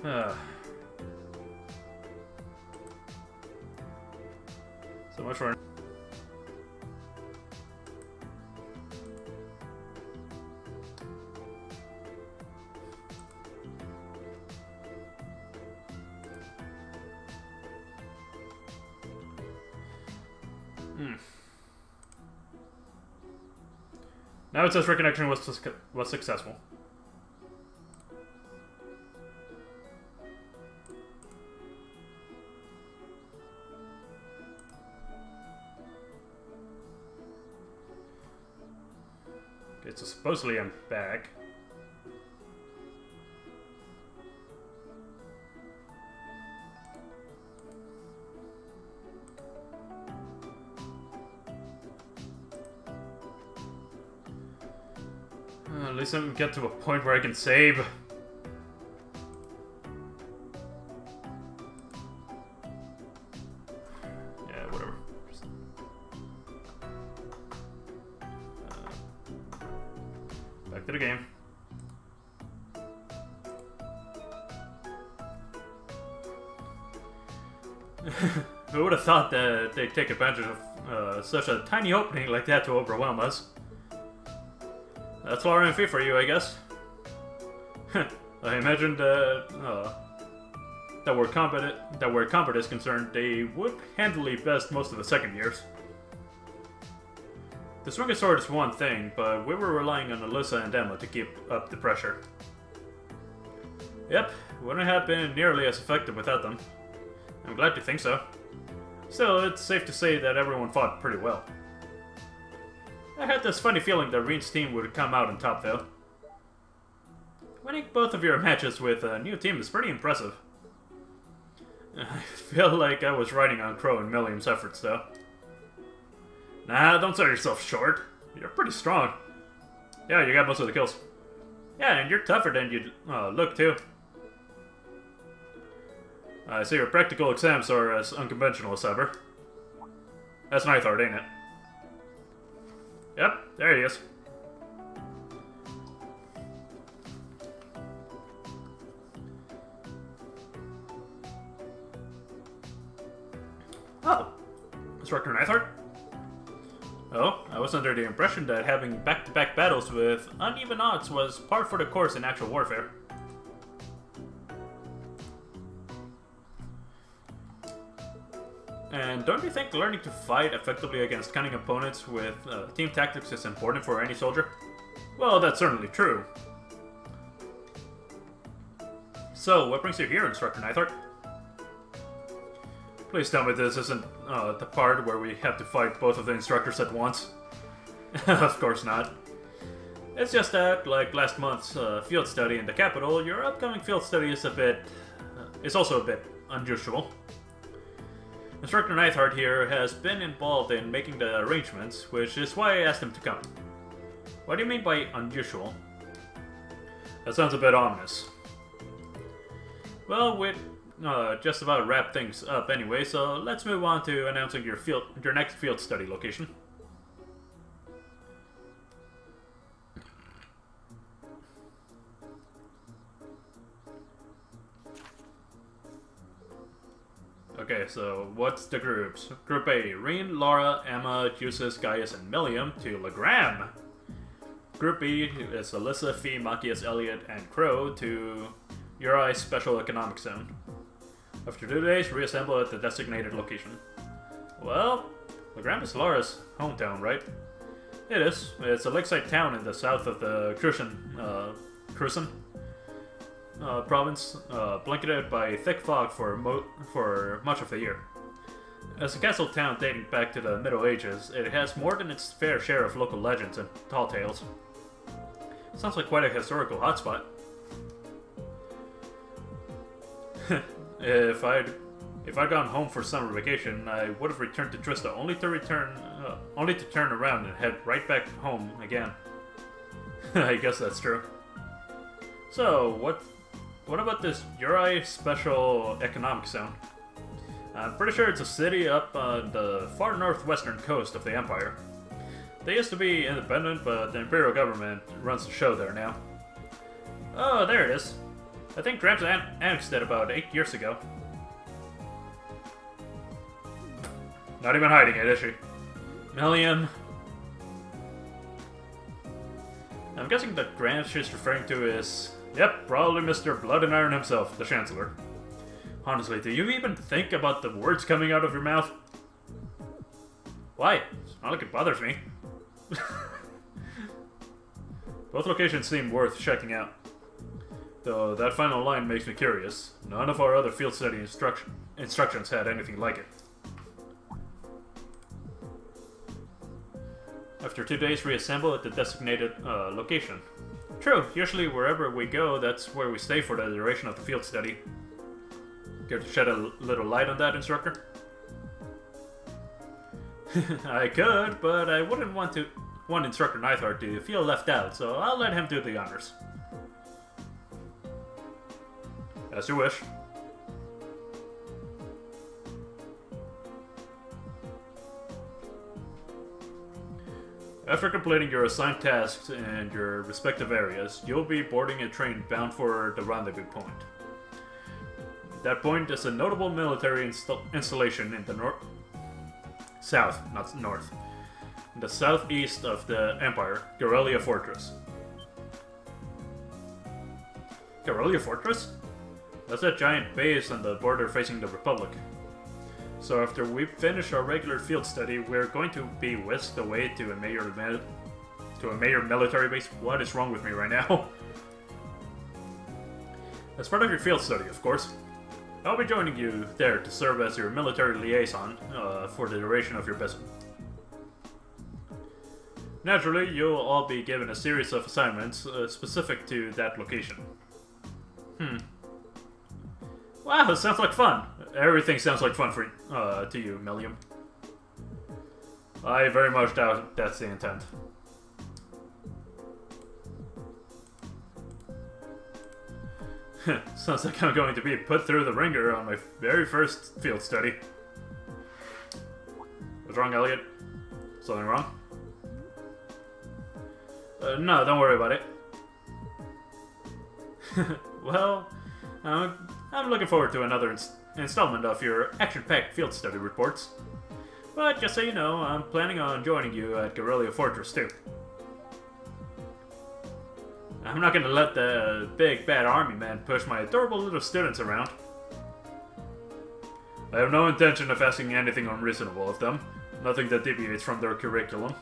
So much for... Now it says reconnection was successful. Okay, so supposedly I'm back. At least I can get to a point where I can save. Yeah, whatever. Back to the game. Who would have thought that they'd take advantage of such a tiny opening like that to overwhelm us? That's RMV for you, I guess. I imagined that where combat is concerned, they would handily best most of the second years. The strongest sword is one thing, but we were relying on Alyssa and Emma to keep up the pressure. Yep, wouldn't have been nearly as effective without them. I'm glad you think so. Still, it's safe to say that everyone fought pretty well. I had this funny feeling that Reen's team would come out on top, though. Winning both of your matches with a new team is pretty impressive. I feel like I was riding on Crow and Milliam's efforts, though. Nah, don't sell yourself short. You're pretty strong. Yeah, you got most of the kills. Yeah, and you're tougher than you look, too. I see your practical exams are as unconventional as ever. That's Neithardt, ain't it? Yep, there he is. Oh, Instructor Neithardt? Oh, I was under the impression that having back-to-back battles with uneven odds was par for the course in actual warfare. And don't you think learning to fight effectively against cunning opponents with team tactics is important for any soldier? Well, that's certainly true. So, what brings you here, Instructor Neithardt? Please tell me this isn't the part where we have to fight both of the instructors at once. Of course not. It's just that, like last month's field study in the capital, your upcoming field study is also a bit unusual. Instructor Neithardt here has been involved in making the arrangements, which is why I asked him to come. What do you mean by unusual? That sounds a bit ominous. Well, we'd just about wrap things up anyway, so let's move on to announcing your next field study location. Okay, so what's the groups? Group A, Reen, Laura, Emma, Jusis, Gaius, and Milliam to Legram. Group B is Alyssa, Fee, Machias, Elliot, and Crow to Uri Special Economic Zone. After 2 days, reassemble at the designated location. Well, Legram is Laura's hometown, right? It is. It's a lakeside town in the south of the Cruzen province, blanketed by thick fog for much of the year. As a castle town dating back to the Middle Ages, it has more than its fair share of local legends and tall tales. Sounds like quite a historical hotspot. If I'd gone home for summer vacation, I would have returned to Trista only to turn around and head right back home again. I guess that's true. So, what about this Uri Special Economic Zone? I'm pretty sure it's a city up on the far northwestern coast of the Empire. They used to be independent, but the Imperial government runs the show there now. Oh, there it is. I think Gramps annexed it about 8 years ago. Not even hiding it, is she? Million. I'm guessing that Gramps she's referring to is... Yep, probably Mr. Blood and Iron himself, the Chancellor. Honestly, do you even think about the words coming out of your mouth? Why? It's not like it bothers me. Both locations seem worth checking out. Though that final line makes me curious. None of our other field study instructions had anything like it. After 2 days, reassemble at the designated location. True, usually wherever we go, that's where we stay for the duration of the field study. Care to shed a little light on that, instructor? I could, but I wouldn't want Instructor Neithardt to feel left out, so I'll let him do the honors. As you wish. After completing your assigned tasks in your respective areas, you'll be boarding a train bound for the rendezvous point. That point is a notable military installation in the south, not north. In the southeast of the Empire, Guerrilla Fortress. Guerrilla Fortress? That's that giant base on the border facing the Republic. So after we finish our regular field study, we're going to be whisked away to a major military base. What is wrong with me right now? As part of your field study, of course. I'll be joining you there to serve as your military liaison for the duration of your visit. Naturally, you'll all be given a series of assignments specific to that location. Wow, it sounds like fun. Everything sounds like fun for to you, Milliam. I very much doubt that's the intent. Sounds like I'm going to be put through the ringer on my very first field study. What's wrong, Elliot? Something wrong? No, don't worry about it. Well, I'm looking forward to another installment of your action-packed field study reports. But just so you know, I'm planning on joining you at Guerrilla Fortress too. I'm not gonna let the big bad army man push my adorable little students around. I have no intention of asking anything unreasonable of them, nothing that deviates from their curriculum.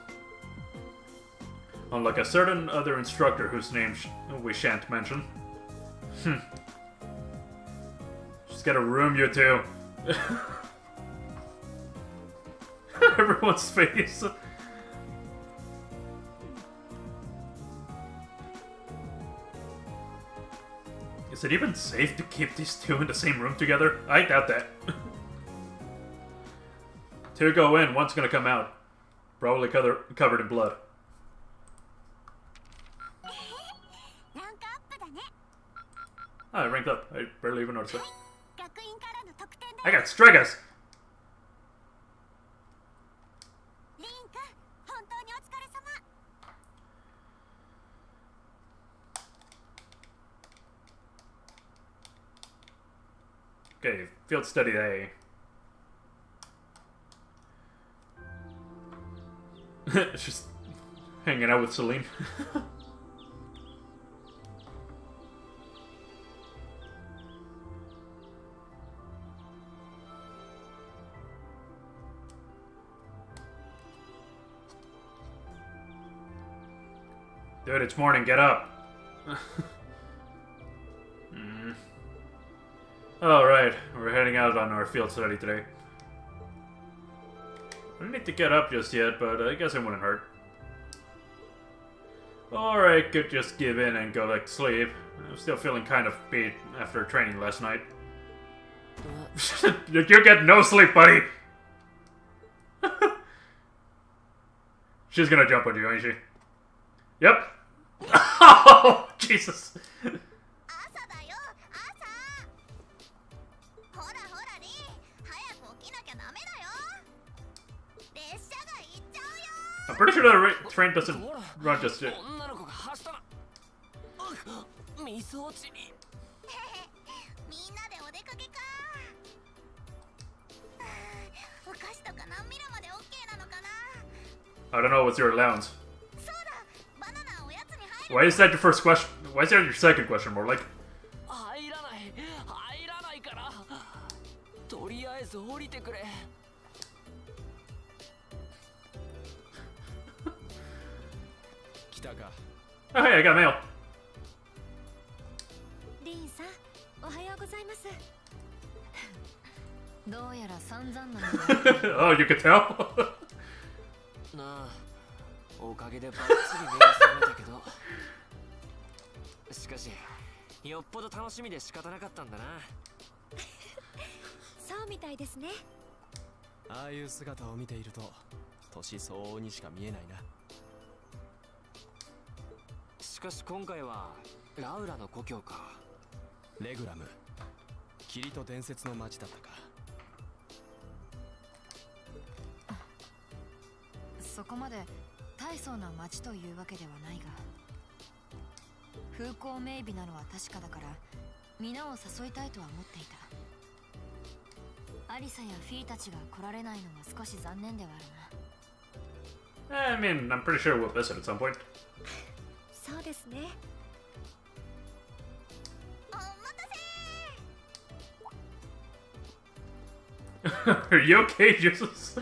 Unlike a certain other instructor whose name we shan't mention. Just get a room, you two. Everyone's face. Is it even safe to keep these two in the same room together? I doubt that. Two go in, one's gonna come out. Probably covered in blood. Oh, I ranked up. I barely even noticed it. I got Stregas! Okay, field study A. Just hanging out with Celine. Dude, it's morning, get up. Alright, we're heading out on our field study today. I don't need to get up just yet, but I guess it wouldn't hurt. Or I could just give in and go back to sleep. I'm still feeling kind of beat after training last night. You get no sleep, buddy! She's gonna jump on you, ain't she? Yep. Oh, Jesus. I'm pretty sure the train doesn't run just yet. I don't know what's your allowance. Why is that your first question? Why is that your second question, more like? Oh, hey, I got mail. Oh, you could tell? I mean, I'm pretty sure we'll visit at some point. Are you okay, Jesus?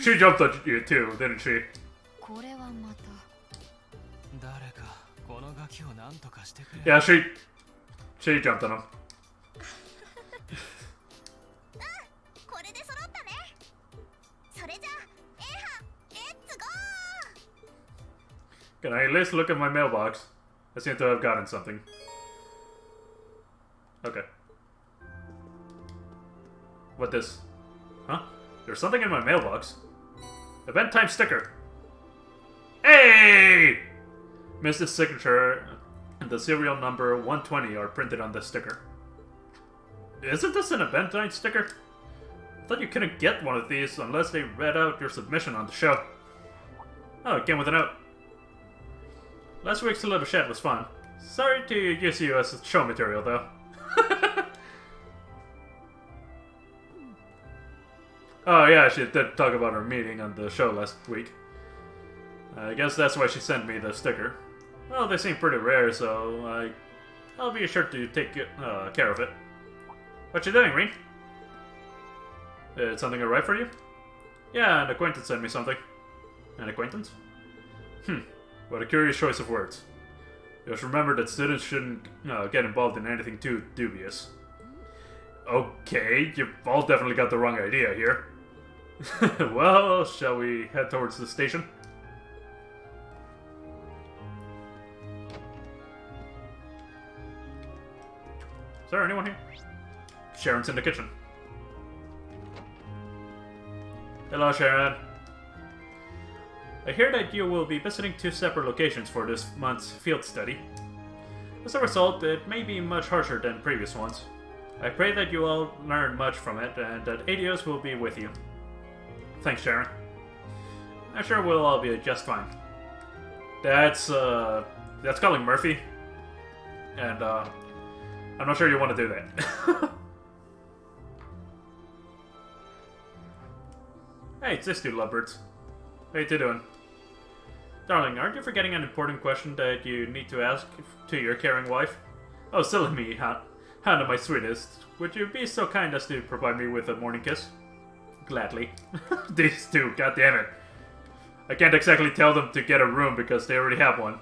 She jumped on you too, didn't she? Yeah, she jumped on him. Can I at least look at my mailbox? I seem to have gotten something. Okay. What this? Huh? There's something in my mailbox. Event time sticker. Hey! Mrs. Signature and the serial number 120 are printed on this sticker. Isn't this an event time sticker? I thought you couldn't get one of these unless they read out your submission on the show. Oh, it came with a note. Last week's little chat was fun. Sorry to use you as show material, though. Oh yeah, she did talk about her meeting on the show last week. I guess that's why she sent me the sticker. Well, they seem pretty rare, so I'll be sure to take care of it. What you doing, Reen? Did something arrive for you? Yeah, an acquaintance sent me something. An acquaintance? What a curious choice of words. Just remember that students shouldn't get involved in anything too dubious. Okay, you've all definitely got the wrong idea here. Well, shall we head towards the station? Is there anyone here? Sharon's in the kitchen. Hello, Sharon. I hear that you will be visiting 2 separate locations for this month's field study. As a result, it may be much harsher than previous ones. I pray that you all learn much from it and that Adios will be with you. Thanks, Sharon. I'm sure we'll all be just fine. That's calling Murphy. And, I'm not sure you want to do that. Hey, it's this dude, Lovebirds. How you two doing? Darling, aren't you forgetting an important question that you need to ask to your caring wife? Oh, silly me, Hannah, my sweetest. Would you be so kind as to provide me with a morning kiss? Gladly. These two, goddammit. I can't exactly tell them to get a room because they already have one.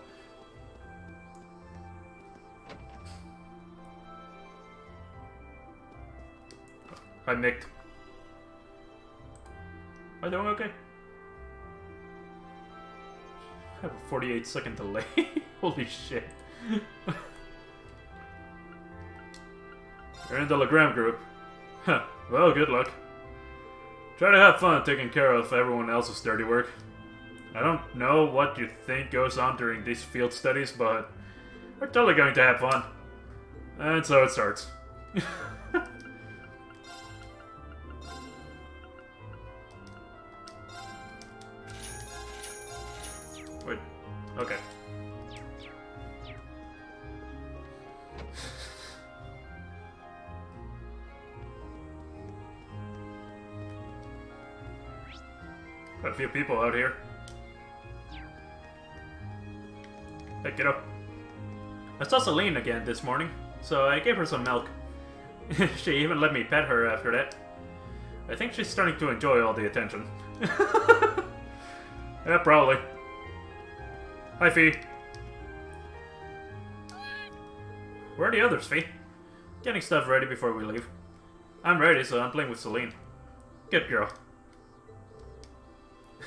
Hi, Nick. Am I doing okay? I have a 48-second delay. Holy shit. You're in the Legram group. Huh. Well, good luck. Try to have fun taking care of everyone else's dirty work. I don't know what you think goes on during these field studies, but we're totally going to have fun. And so it starts. Wait. Okay. Quite a few people out here. Hey, kiddo. I saw Celine again this morning, so I gave her some milk. She even let me pet her after that. I think she's starting to enjoy all the attention. Yeah, probably. Hi, Fee. Where are the others, Fee? Getting stuff ready before we leave. I'm ready, so I'm playing with Celine. Good girl.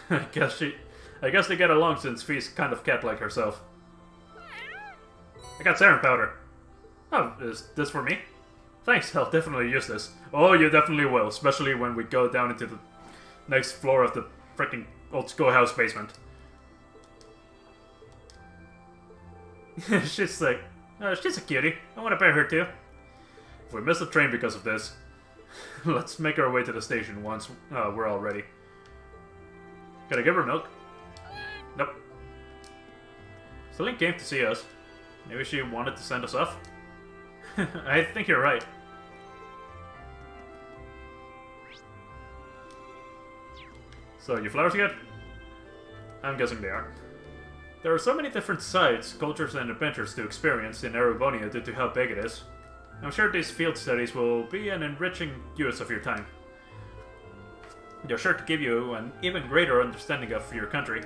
I guess they get along since Fee's kind of cat-like herself. I got sarin powder. Oh, is this for me? Thanks, I'll definitely use this. Oh, you definitely will, especially when we go down into the next floor of the freaking old schoolhouse basement. She's like, she's a cutie. I want to pet her too. If we miss the train because of this, let's make our way to the station once we're all ready. Can I give her milk? Nope. Celine came to see us. Maybe she wanted to send us off? I think you're right. So, your flowers yet? I'm guessing they are. There are so many different sites, cultures, and adventures to experience in Erebonia due to how big it is. I'm sure these field studies will be an enriching use of your time. They're sure to give you an even greater understanding of your country.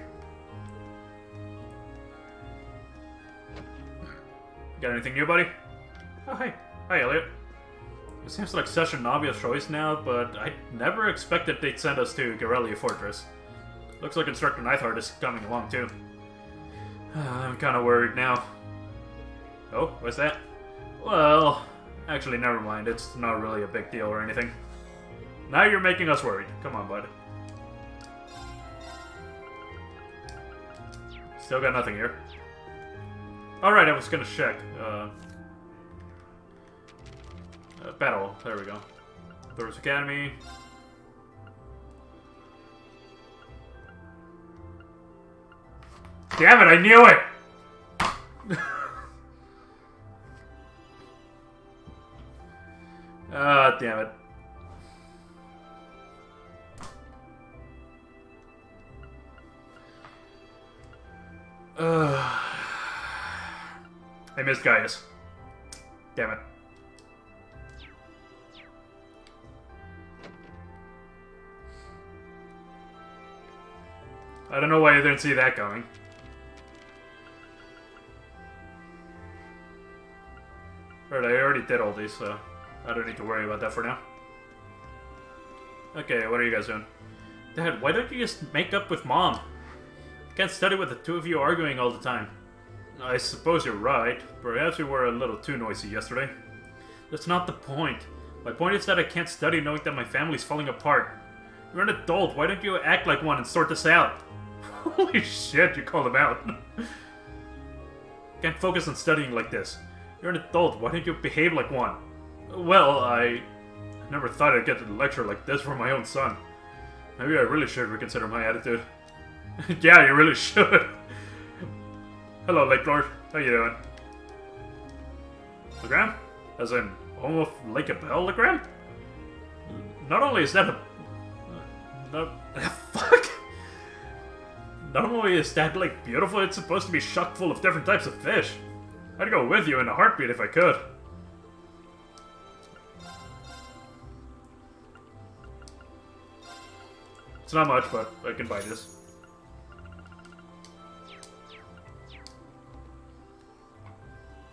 Got anything new, buddy? Oh, hey. Hi, Elliot. It seems like such an obvious choice now, but I never expected they'd send us to Garellia Fortress. Looks like Instructor Neithardt is coming along, too. I'm kinda worried now. Oh, what's that? Well, actually, never mind. It's not really a big deal or anything. Now you're making us worried. Come on, bud. Still got nothing here. Alright, I was gonna check. Battle. There we go. Thor's Academy. Damn it, I knew it! Ah, damn it. I missed Gaius. Damn it. I don't know why I didn't see that going. Alright, I already did all these, so I don't need to worry about that for now. Okay, what are you guys doing? Dad, why don't you just make up with Mom? I can't study with the two of you arguing all the time. I suppose you're right. Perhaps you were a little too noisy yesterday. That's not the point. My point is that I can't study knowing that my family's falling apart. You're an adult. Why don't you act like one and sort this out? Holy shit, you called him out. Can't focus on studying like this. You're an adult. Why don't you behave like one? Well, I never thought I'd get a lecture like this from my own son. Maybe I really should reconsider my attitude. Yeah, you really should. Hello, Lake Lord. How you doing? Legram? As in, home of Lake Abel, Legram? Not only is that a... fuck! Not only is that lake beautiful, it's supposed to be chock full of different types of fish. I'd go with you in a heartbeat if I could. It's not much, but I can buy this.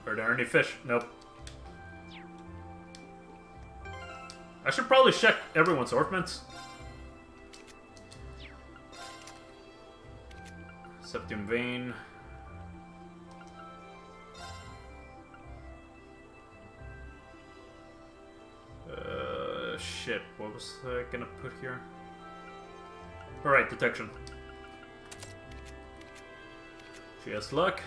Are there any fish? Nope. I should probably check everyone's ornaments. Septium vein. Shit. What was I gonna put here? Alright, detection. She has luck.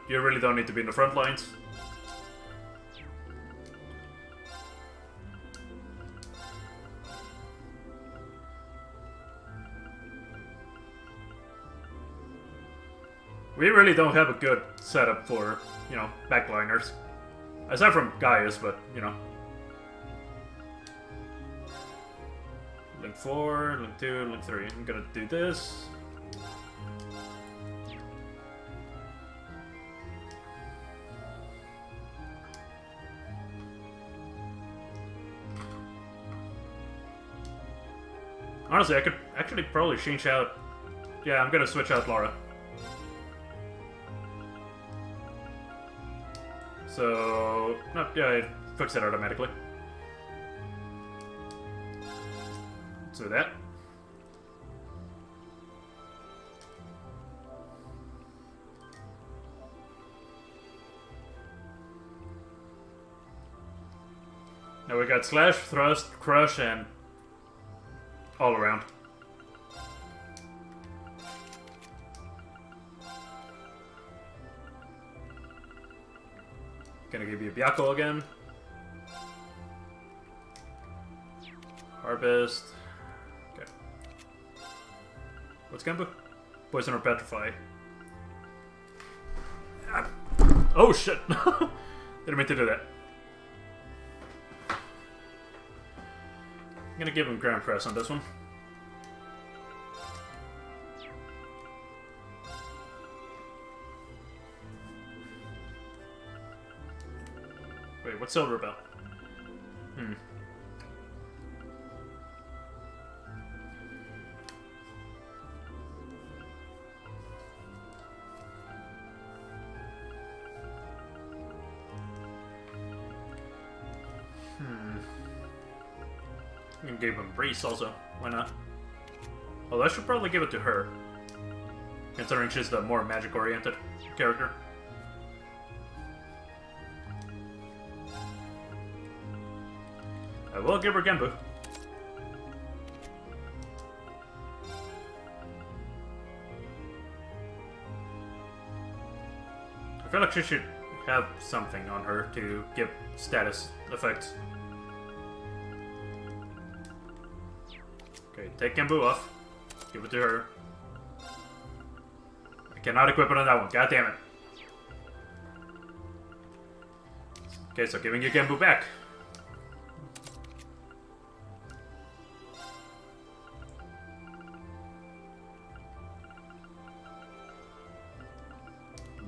You really don't need to be in the front lines. We really don't have a good setup for, you know, backliners. Aside from Gaius, but, you know. Link 4, Link 2, Link 3. I'm gonna do this. Honestly, I could actually probably change out... Yeah, I'm gonna switch out Laura. So... No, yeah, it fixed it automatically. Let's do that. Now we got Slash, Thrust, Crush, and... all around. Gonna give you Byakko again. Harvest. Okay. What's Genbu? Poison or Petrify. Ah. Oh shit! Didn't mean to do that. I'm gonna give him Grand Press on this one. Wait, what's Silver Bell? I gave him Brace also. Why not? Although I should probably give it to her, considering she's the more magic-oriented character. I will give her Genbu. I feel like she should have something on her to give status effects. Okay, take Genbu off. Give it to her. I cannot equip it on that one. God damn it. Okay, so giving you Genbu back.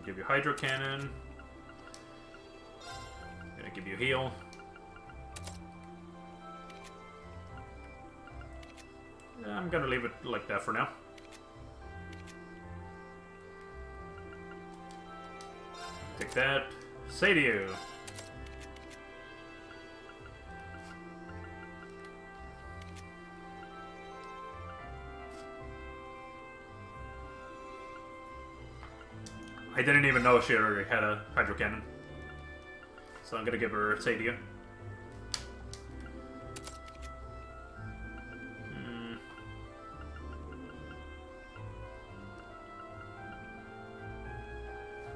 Give you Hydro Cannon. Gonna give you Heal. I'm gonna leave it like that for now. Take that. Say to you. I didn't even know she already had a Hydro Cannon. So I'm gonna give her Say to you.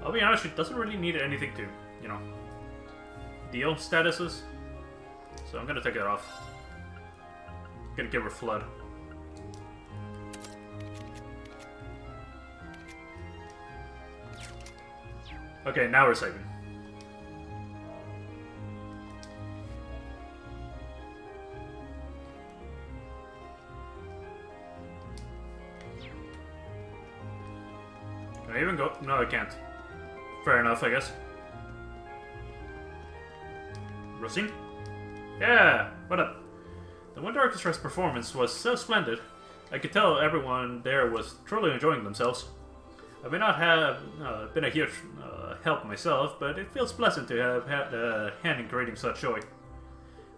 I'll be honest, she doesn't really need anything to, you know, deal statuses. So I'm gonna take it off. I'm gonna give her Flood. Okay, now we're saving. Can I even go? No, I can't. Fair enough, I guess. Rosine? Yeah, what up? The Winter Orchestra's performance was so splendid. I could tell everyone there was truly enjoying themselves. I may not have been a huge help myself, but it feels pleasant to have had a hand in creating such joy.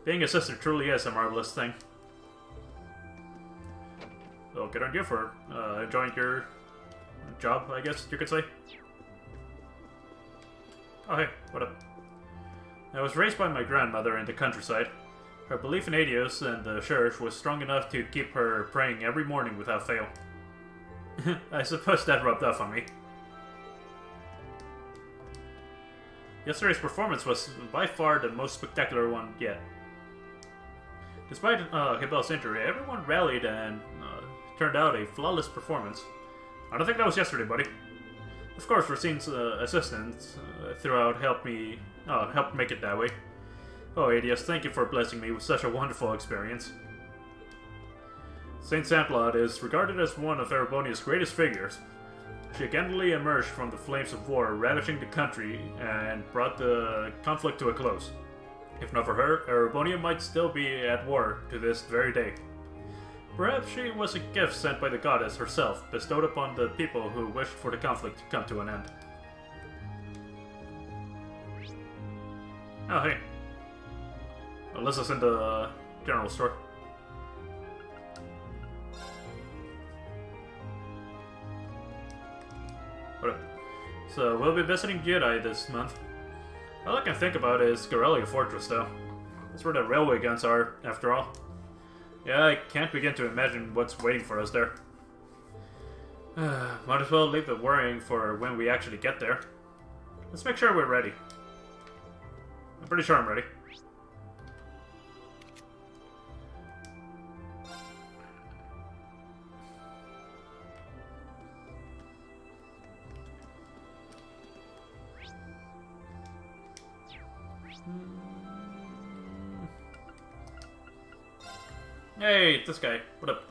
Being a sister truly is a marvelous thing. So good on you for enjoying your job, I guess you could say. Oh hey, what up? I was raised by my grandmother in the countryside. Her belief in Adios and the church was strong enough to keep her praying every morning without fail. I suppose that rubbed off on me. Yesterday's performance was by far the most spectacular one yet. Despite Hibel's injury, everyone rallied and turned out a flawless performance. I don't think that was yesterday, buddy. Of course, Racine's assistance throughout helped make it that way. Oh, Adius, thank you for blessing me with such a wonderful experience. Saint Samplot is regarded as one of Erebonia's greatest figures. She gallantly emerged from the flames of war, ravaging the country, and brought the conflict to a close. If not for her, Erebonia might still be at war to this very day. Perhaps she was a gift sent by the goddess herself, bestowed upon the people who wished for the conflict to come to an end. Oh, hey. Alyssa's in the general store. So, we'll be visiting Jedi this month. All I can think about is Corellia Fortress, though. That's where the railway guns are, after all. Yeah, I can't begin to imagine what's waiting for us there. Might as well leave the worrying for when we actually get there. Let's make sure we're ready. I'm pretty sure I'm ready. Hey, this guy. What up?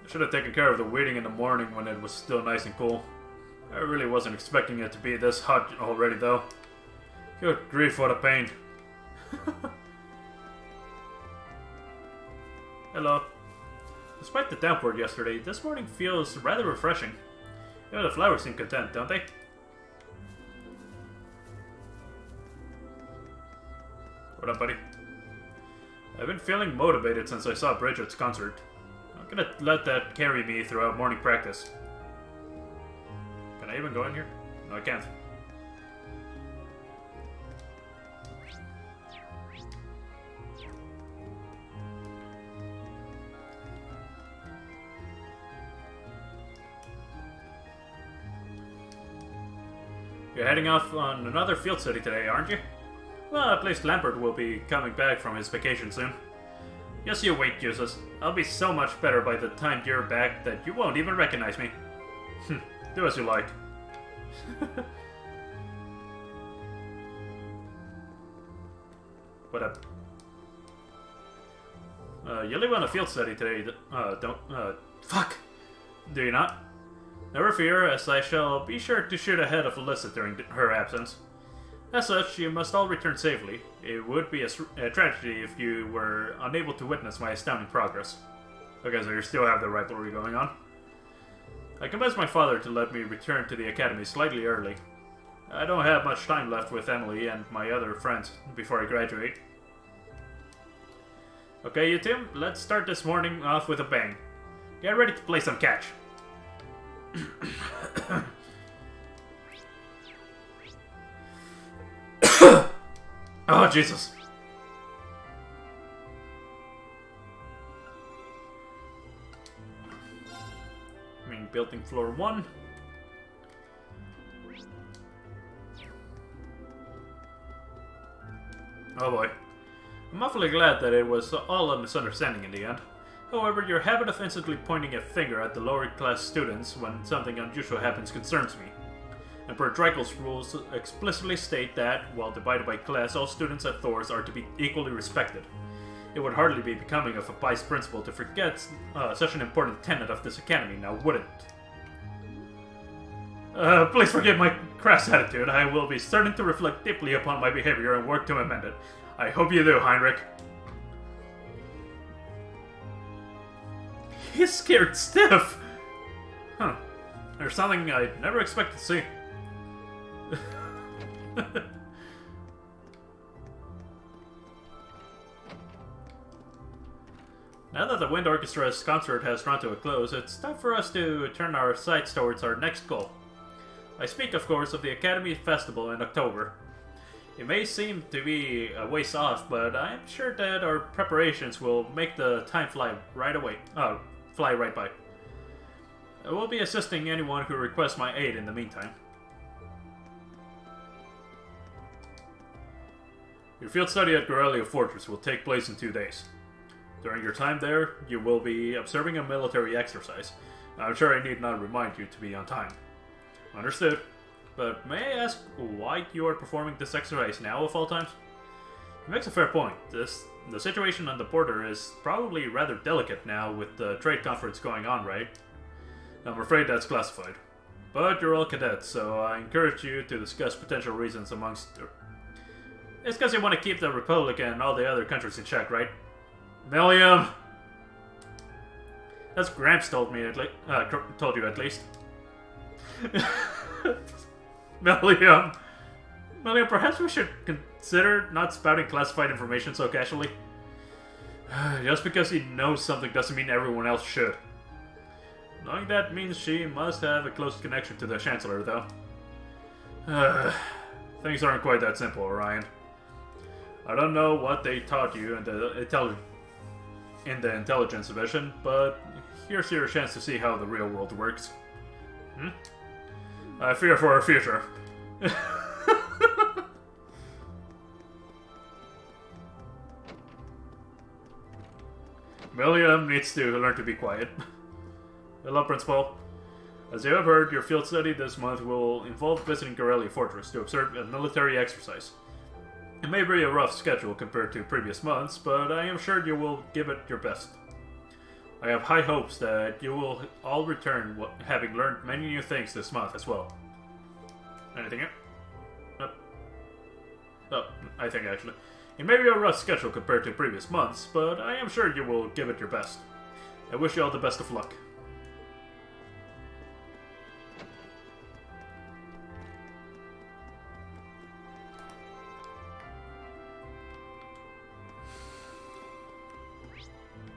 I should have taken care of the waiting in the morning when it was still nice and cool. I really wasn't expecting it to be this hot already, though. Good grief, what a pain. Hello. Despite the downpour yesterday, this morning feels rather refreshing. Even the flowers seem content, don't they? What up, buddy? I've been feeling motivated since I saw Bridget's concert. I'm gonna let that carry me throughout morning practice. Can I even go in here? No, I can't. You're heading off on another field study today, aren't you? Well, at least Lampert will be coming back from his vacation soon. Yes, you wait, Jesus. I'll be so much better by the time you're back that you won't even recognize me. Do as you like. What up? You leave on a field study today, fuck! Do you not? Never fear, as I shall be sure to shoot ahead of Alyssa during her absence. As such, you must all return safely. It would be a tragedy if you were unable to witness my astounding progress. Okay, so you still have the rivalry going on. I convinced my father to let me return to the academy slightly early. I don't have much time left with Emily and my other friends before I graduate. Okay, you two, let's start this morning off with a bang. Get ready to play some catch. Oh, Jesus. I mean, building floor 1. Oh boy. I'm awfully glad that it was all a misunderstanding in the end. However, your habit of instantly pointing a finger at the lower class students when something unusual happens concerns me. Emperor Draco's rules explicitly state that, while divided by class, all students at Thors are to be equally respected. It would hardly be becoming of a vice principal to forget such an important tenet of this academy, now would it? Please forgive my crass attitude. I will be certain to reflect deeply upon my behavior and work to amend it. I hope you do, Heinrich. He's scared stiff! Huh. There's something I'd never expect to see. Now that the Wind Orchestra's concert has drawn to a close, it's time for us to turn our sights towards our next goal. I speak, of course, of the Academy Festival in October. It may seem to be a ways off, but I'm sure that our preparations will make the time fly right by. I will be assisting anyone who requests my aid in the meantime. Your field study at Corellia Fortress will take place in 2 days. During your time there, you will be observing a military exercise. I'm sure I need not remind you to be on time. Understood. But may I ask why you are performing this exercise now of all times? It makes a fair point. The situation on the border is probably rather delicate now with the trade conference going on, right? I'm afraid that's classified. But you're all cadets, so I encourage you to discuss potential reasons amongst... It's because you want to keep the Republic and all the other countries in check, right? Milliam! That's Gramps told me told you at least. Milliam, perhaps we should consider not spouting classified information so casually. Just because he knows something doesn't mean everyone else should. Knowing that means she must have a close connection to the Chancellor, though. Things aren't quite that simple, Orion. I don't know what they taught you in the intelligence division, but here's your chance to see how the real world works. I fear for our future. William needs to learn to be quiet. Hello, Principal. As you have heard, your field study this month will involve visiting Corellia Fortress to observe a military exercise. It may be a rough schedule compared to previous months, but I am sure you will give it your best. I have high hopes that you will all return having learned many new things this month as well. Anything here? Nope. Oh, I think actually. It may be a rough schedule compared to previous months, but I am sure you will give it your best. I wish you all the best of luck.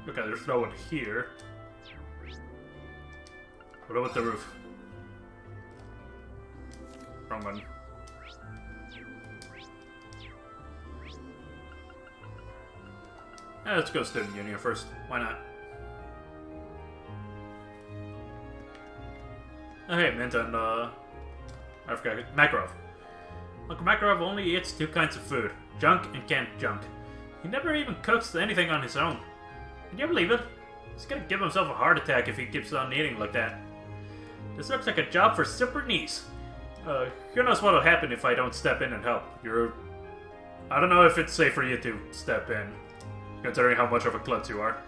Okay, there's no one here. What about the roof? Wrong one. Let's go Student Union first. Why not? Oh, hey, Mint and, I forgot. Makarov. Uncle Makarov only eats two kinds of food. Junk and canned junk. He never even cooks anything on his own. Can you believe it? He's gonna give himself a heart attack if he keeps on eating like that. This looks like a job for super niece. Who knows what'll happen if I don't step in and help. I don't know if it's safe for you to step in, considering how much of a klutz you are.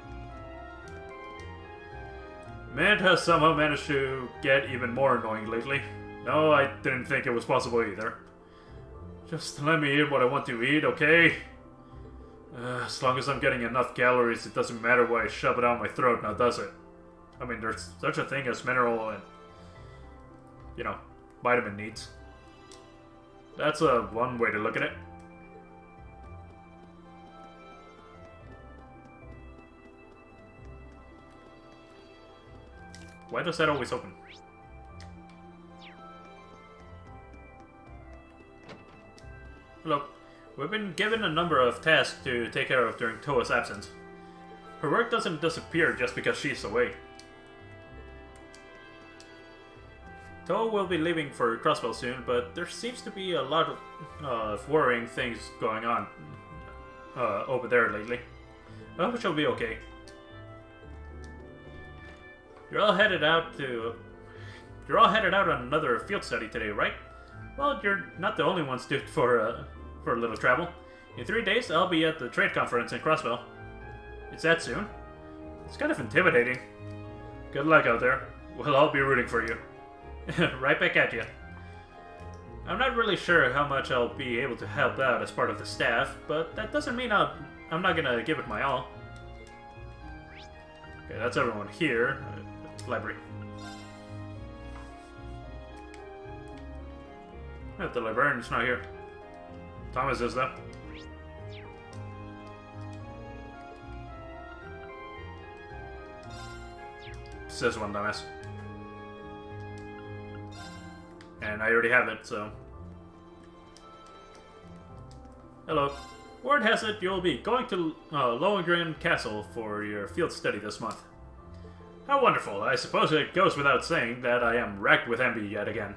Mint has somehow managed to get even more annoying lately. No, I didn't think it was possible either. Just let me eat what I want to eat, okay? As long as I'm getting enough calories, it doesn't matter why I shove it down my throat, now does it? I mean, there's such a thing as mineral and, vitamin needs. That's one way to look at it. Why does that always open? Hello. We've been given a number of tasks to take care of during Toa's absence. Her work doesn't disappear just because she's away. Toa will be leaving for Crossbell soon, but there seems to be a lot of worrying things going on over there lately. I hope she'll be okay. You're all headed out on another field study today, right? Well, you're not the only ones due for a little travel. In 3 days, I'll be at the trade conference in Crossbell. It's that soon? It's kind of intimidating. Good luck out there. We'll all be rooting for you. Right back at you. I'm not really sure how much I'll be able to help out as part of the staff, but that doesn't mean I'm not gonna give it my all. Okay, that's everyone here. Library. The librarian's not here. Thomas is, though. Says one, dumbass. And I already have it, so... Hello. Word has it you'll be going to Lohengrin Castle for your field study this month. How wonderful. I suppose it goes without saying that I am racked with envy yet again.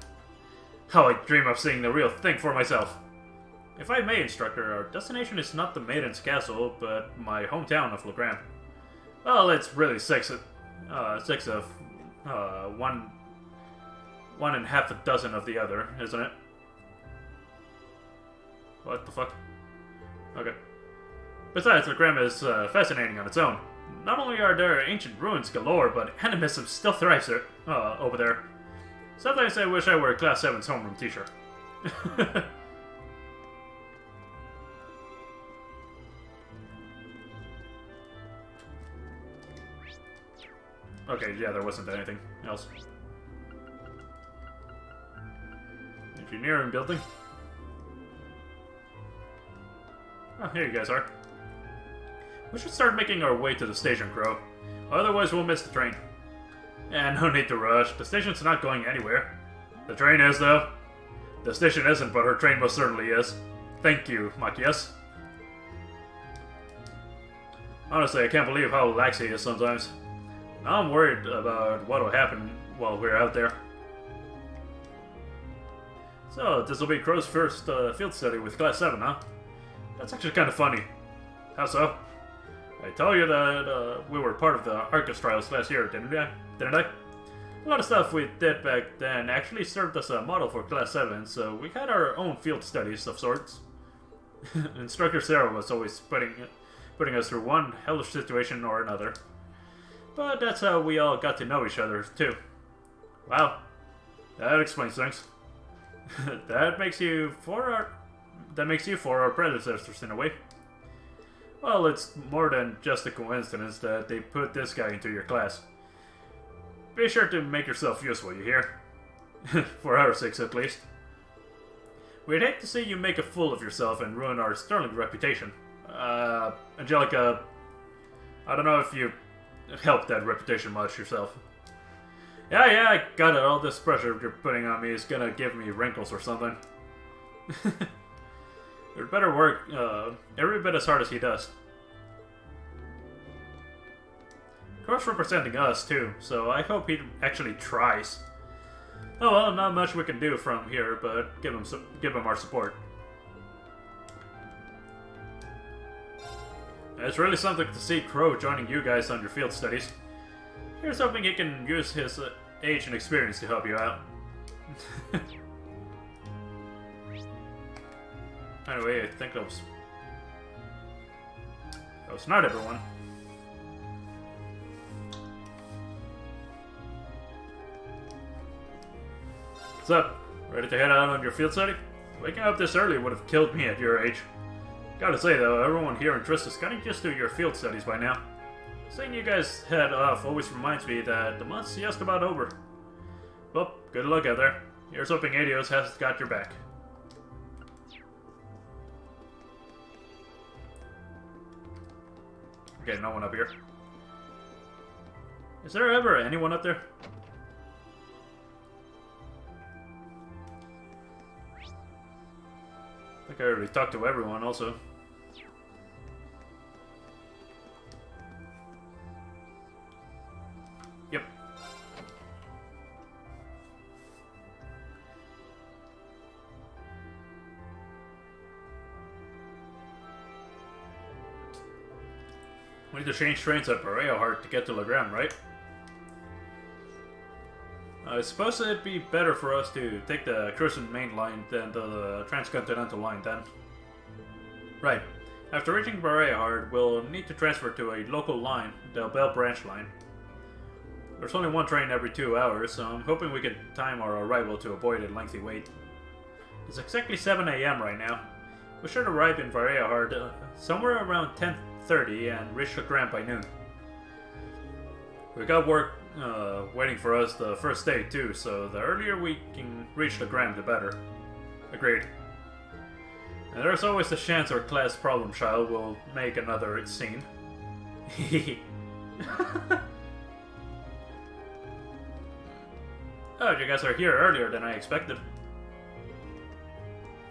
How I dream of seeing the real thing for myself. If I may, Instructor, our destination is not the Maiden's Castle, but my hometown of Legrand. Well, it's really six of one one and half a dozen of the other, isn't it? What the fuck? Okay. Besides, Lagram is fascinating on its own. Not only are there ancient ruins galore, but animism still thrives over there. Sometimes I wish I were a Class 7's homeroom teacher. Okay, yeah, there wasn't anything else. Engineering building. Oh, here you guys are. We should start making our way to the station, Crow. Otherwise we'll miss the train. And no need to rush. The station's not going anywhere. The train is, though. The station isn't, but her train most certainly is. Thank you, Machias. Honestly, I can't believe how lax he is sometimes. Now I'm worried about what will happen while we're out there. So, this will be Crow's first field study with Class 7, huh? That's actually kind of funny. How so? I told you that we were part of the Arcus trials last year, didn't I? A lot of stuff we did back then actually served as a model for Class 7, so we had our own field studies of sorts. Instructor Sara was always putting us through one hellish situation or another. But that's how we all got to know each other, too. Wow. That explains things. That makes you for our predecessors in a way. Well, it's more than just a coincidence that they put this guy into your class. Be sure to make yourself useful, you hear? For our sakes, at least. We'd hate to see you make a fool of yourself and ruin our sterling reputation. Angelica, I don't know if you helped that reputation much yourself. Yeah, I got it. All this pressure you're putting on me is gonna give me wrinkles or something. You'd better work every bit as hard as he does. Crow's representing us, too, so I hope he actually tries. Oh well, not much we can do from here, but give him our support. It's really something to see Crow joining you guys on your field studies. Here's hoping he can use his age and experience to help you out. Anyway, I think that was not everyone. What's up? Ready to head out on your field study? Waking up this early would have killed me at your age. Gotta say though, everyone here in Trist is getting used to your field studies by now. Seeing you guys head off always reminds me that the month's just about over. Well, good luck out there. Here's hoping Adios has got your back. Okay, no one up here. Is there ever anyone up there? I think I already talked to everyone also. Yep. We need to change trains at Neithardt to get to Lagram, right? I suppose it'd be better for us to take the Crescent main line than the transcontinental line then. Right. After reaching Neithardt, we'll need to transfer to a local line, the Bell Branch line. There's only one train every 2 hours, so I'm hoping we can time our arrival to avoid a lengthy wait. It's exactly 7 AM right now. We should arrive in Neithardt somewhere around 10:30 and reach Lagram by noon. We got work waiting for us the first day too, so the earlier we can reach Lagram, the better. Agreed. And there's always the chance our class problem child will make another scene. Oh, you guys are here earlier than I expected.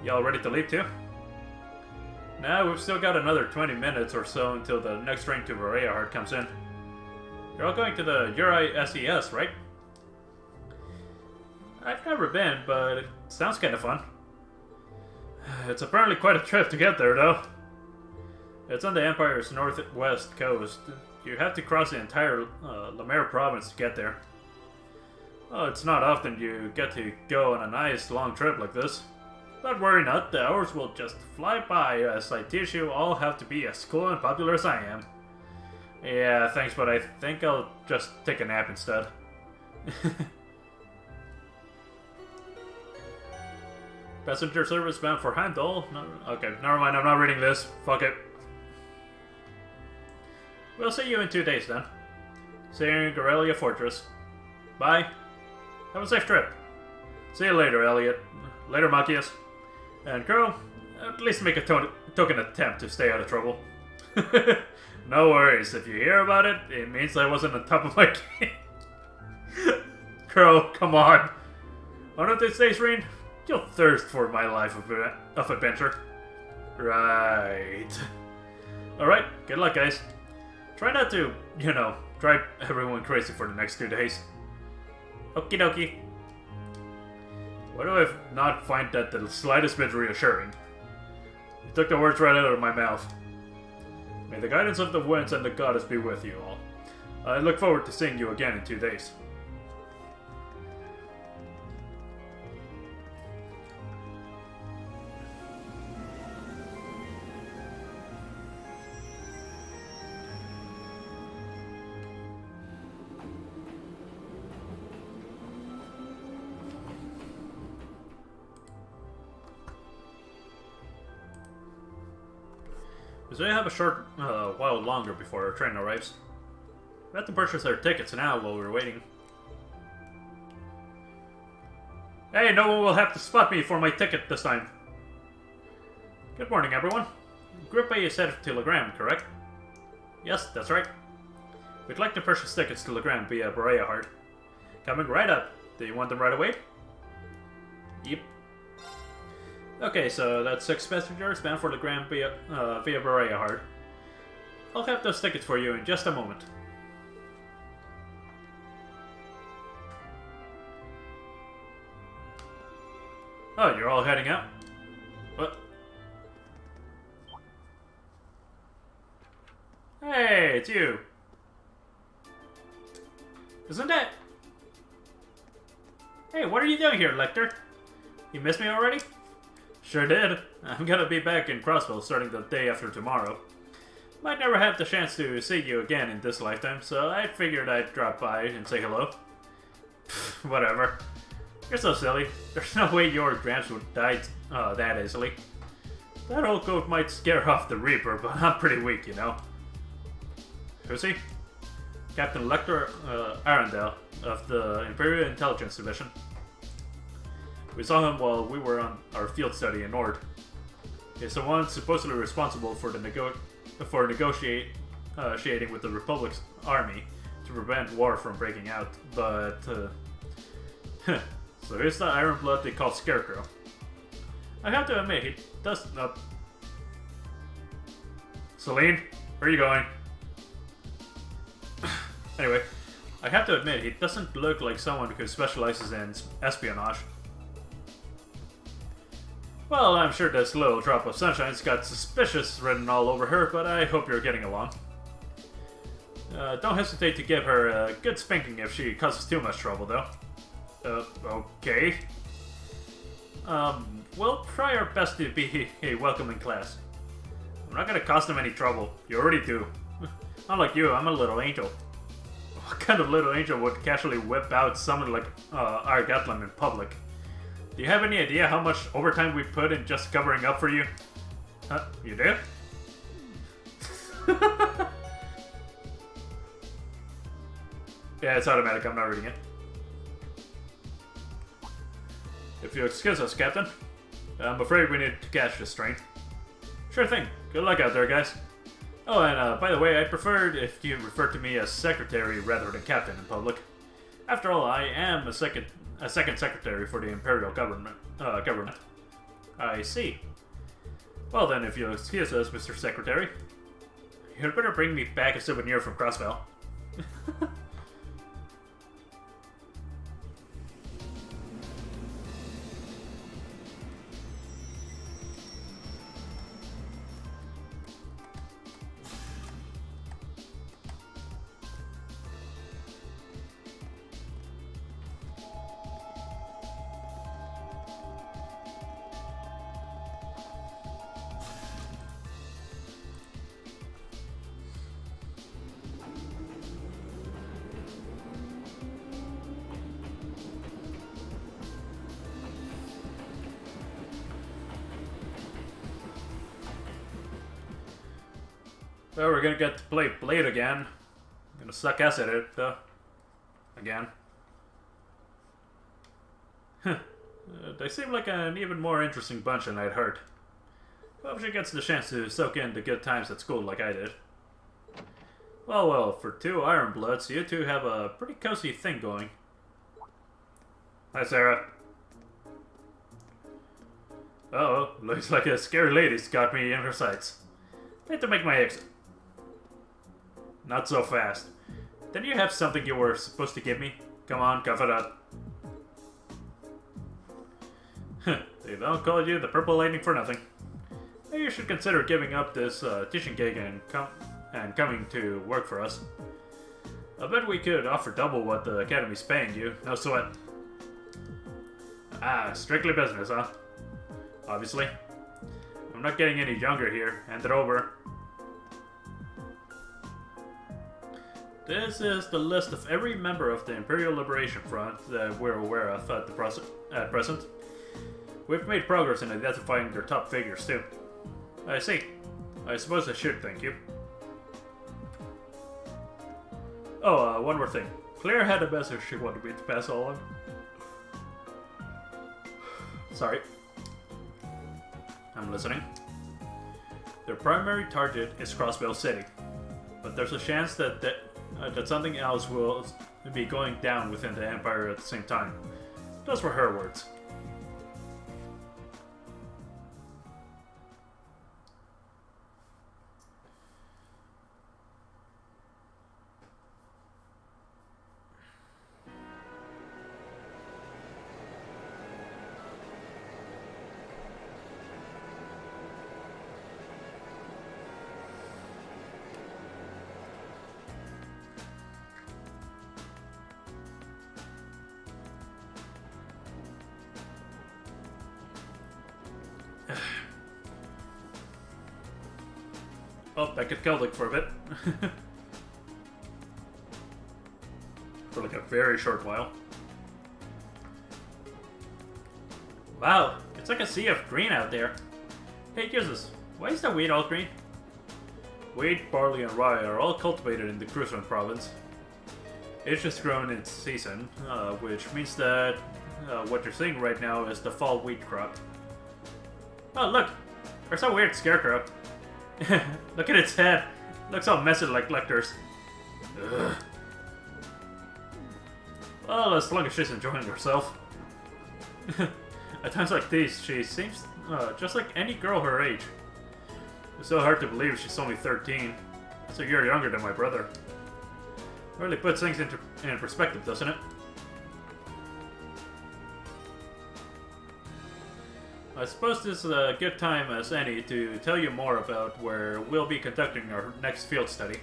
Y'all ready to leave too? Nah, we've still got another 20 minutes or so until the next train to Neithardt comes in. You're all going to the Uri SES, right? I've never been, but it sounds kind of fun. It's apparently quite a trip to get there, though. It's on the Empire's northwest coast. You have to cross the entire Lemaire province to get there. Oh, it's not often you get to go on a nice long trip like this. But worry not, the hours will just fly by as I teach you all have to be as cool and popular as I am. Yeah, thanks, but I think I'll just take a nap instead. Passenger service bound for Handel? No, okay, never mind, I'm not reading this. Fuck it. We'll see you in 2 days then. See you in Gorelia Fortress. Bye. Have a safe trip. See you later, Elliot. Later, Machias. And girl, at least make a token attempt to stay out of trouble. No worries, if you hear about it, it means I wasn't on top of my game. Girl, come on. One of these days, Reen, you'll thirst for my life of adventure. Right. Alright, good luck, guys. Try not to, drive everyone crazy for the next 2 days. Okie dokie. Why do I not find that the slightest bit reassuring? You took the words right out of my mouth. May the guidance of the winds and the goddess be with you all. I look forward to seeing you again in 2 days. So we have a short while longer before our train arrives. We have to purchase our tickets now while we're waiting. Hey, no one will have to spot me for my ticket this time. Good morning, everyone. Group A is headed to Legram, correct? Yes, that's right. We'd like to purchase tickets to Legram via Berea Heart. Coming right up. Do you want them right away? Yep. Okay, so that's 6 passengers bound for Legram via Berea Heart. I'll have those tickets for you in just a moment. Oh, you're all heading out? What? Hey, it's you. Isn't it? Hey, what are you doing here, Lecter? You missed me already? Sure did. I'm gonna be back in Crossville starting the day after tomorrow. Might never have the chance to see you again in this lifetime, so I figured I'd drop by and say hello. Pfft, whatever. You're so silly. There's no way your Gramps would die that easily. That old coat might scare off the Reaper, but I'm pretty weak, you know. Who's he? Captain Lecter Arundel of the Imperial Intelligence Division. We saw him while we were on our field study in Nord. He's the one supposedly responsible for the negotiating with the Republic's army to prevent war from breaking out, but so he's the Iron Blood they call Scarecrow. I have to admit, he does not. Celine, where are you going? Anyway, I have to admit, he doesn't look like someone who specializes in espionage. Well, I'm sure this little drop of sunshine's got suspicious written all over her, but I hope you're getting along. Don't hesitate to give her a good spanking if she causes too much trouble, though. Okay. We'll try our best to be a welcoming class. I'm not gonna cause them any trouble. You already do. Unlike you, I'm a little angel. What kind of little angel would casually whip out someone like Argatlan in public? Do you have any idea how much overtime we put in just covering up for you? You do? Yeah, it's automatic. I'm not reading it. If you excuse us, Captain. I'm afraid we need to catch this train. Sure thing. Good luck out there, guys. Oh, and by the way, I preferred if you refer to me as Secretary rather than Captain in public. After all, I am a second secretary for the Imperial government. I see. Well then, if you'll excuse us, Mr. Secretary, you'd better bring me back a souvenir from Crossville. So we're gonna get to play Blade again. I'm gonna suck ass at it, though. Again. They seem like an even more interesting bunch than I'd heard. Hope she gets the chance to soak in the good times at school like I did. Well, for two Iron Bloods, you two have a pretty cozy thing going. Hi, Sara. Uh-oh, looks like a scary lady's got me in her sights. Need to make my exit. Not so fast. Didn't you have something you were supposed to give me? Come on, cough it up. They don't call you the Purple Lightning for nothing. Maybe you should consider giving up this teaching gig and coming to work for us. I bet we could offer double what the Academy's paying you, no sweat. Ah, strictly business, huh? Obviously. I'm not getting any younger here. Hand it over. This is the list of every member of the Imperial Liberation Front that we're aware of at present. We've made progress in identifying their top figures, too. I see. I suppose I should thank you. Oh, one more thing. Claire had a message she wanted me to pass along. Sorry. I'm listening. Their primary target is Crossbell City, but there's a chance that something else will be going down within the Empire at the same time. Those were her words. Oh, I could Celtic for a bit. For like a very short while. Wow, it's like a sea of green out there. Hey, Jesus, why is the wheat all green? Wheat, barley, and rye are all cultivated in the Crucian province. It's just grown in season, which means that what you're seeing right now is the fall wheat crop. Oh, look! There's a weird scarecrow. Look at its head. Looks all messy like Lecter's. Ugh. Well, as long as she's enjoying herself. At times like these, she seems just like any girl her age. It's so hard to believe she's only 13. That's a year younger than my brother. Really puts things in perspective, doesn't it? I suppose this is a good time as any to tell you more about where we'll be conducting our next field study.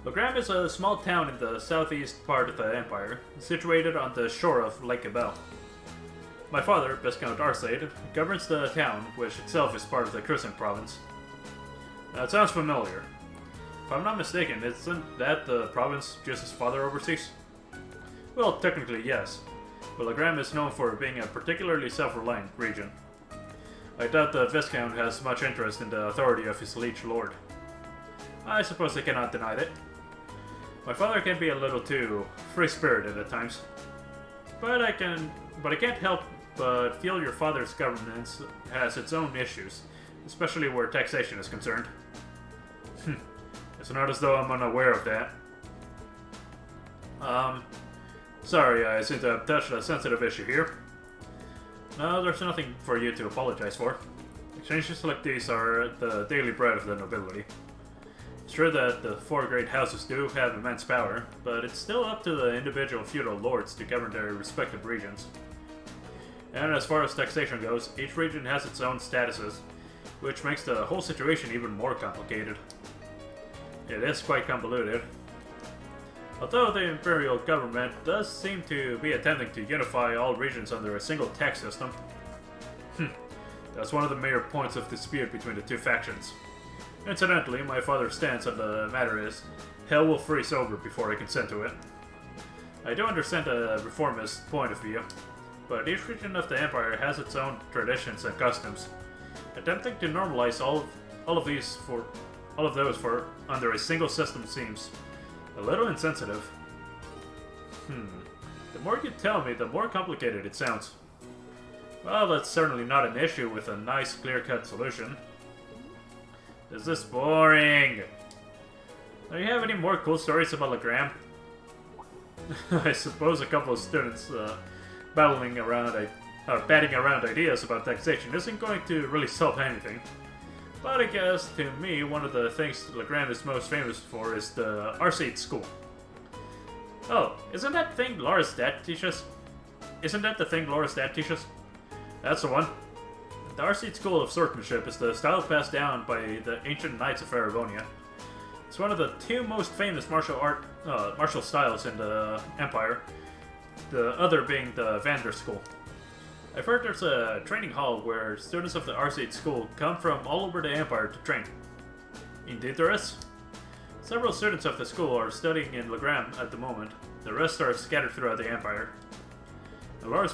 Logram is a small town in the southeast part of the Empire, situated on the shore of Lake Abel. My father, Viscount Arsaid, governs the town, which itself is part of the Crucian province. Now, it sounds familiar. If I'm not mistaken, isn't that the province Juice's father oversees? Well, technically, yes. But Logram is known for being a particularly self-reliant region. I doubt the Viscount has much interest in the authority of his liege lord. I suppose I cannot deny it. My father can be a little too free-spirited at times. But I can't help but feel your father's governance has its own issues, especially where taxation is concerned. It's not as though I'm unaware of that. Sorry, I seem to have touched a sensitive issue here. No, there's nothing for you to apologize for. Exchanges like these are the daily bread of the nobility. It's true that the four great houses do have immense power, but it's still up to the individual feudal lords to govern their respective regions. And as far as taxation goes, each region has its own statuses, which makes the whole situation even more complicated. It is quite convoluted. Although the imperial government does seem to be attempting to unify all regions under a single tax system. That's one of the major points of dispute between the two factions. Incidentally, my father's stance on the matter is, hell will freeze over before I consent to it. I do understand the reformist point of view, but each region of the Empire has its own traditions and customs. Attempting to normalize all of these all of those for under a single system seems a little insensitive. The more you tell me, the more complicated it sounds. Well, that's certainly not an issue with a nice, clear-cut solution. This is boring. Do you have any more cool stories about Legram? I suppose a couple of students batting around ideas about taxation isn't going to really solve anything. But I guess, to me, one of the things Legram is most famous for is the R-Seed school. Oh, isn't that the thing Laura's dad teaches? That's the one. The R-Seed School of Swordsmanship is the style passed down by the ancient knights of Erebonia. It's one of the two most famous martial styles in the Empire, the other being the Vander School. I've heard there's a training hall where students of the R-Seed School come from all over the Empire to train. Indeed there is. Several students of the school are studying in Legram at the moment. The rest are scattered throughout the Empire. And Laura's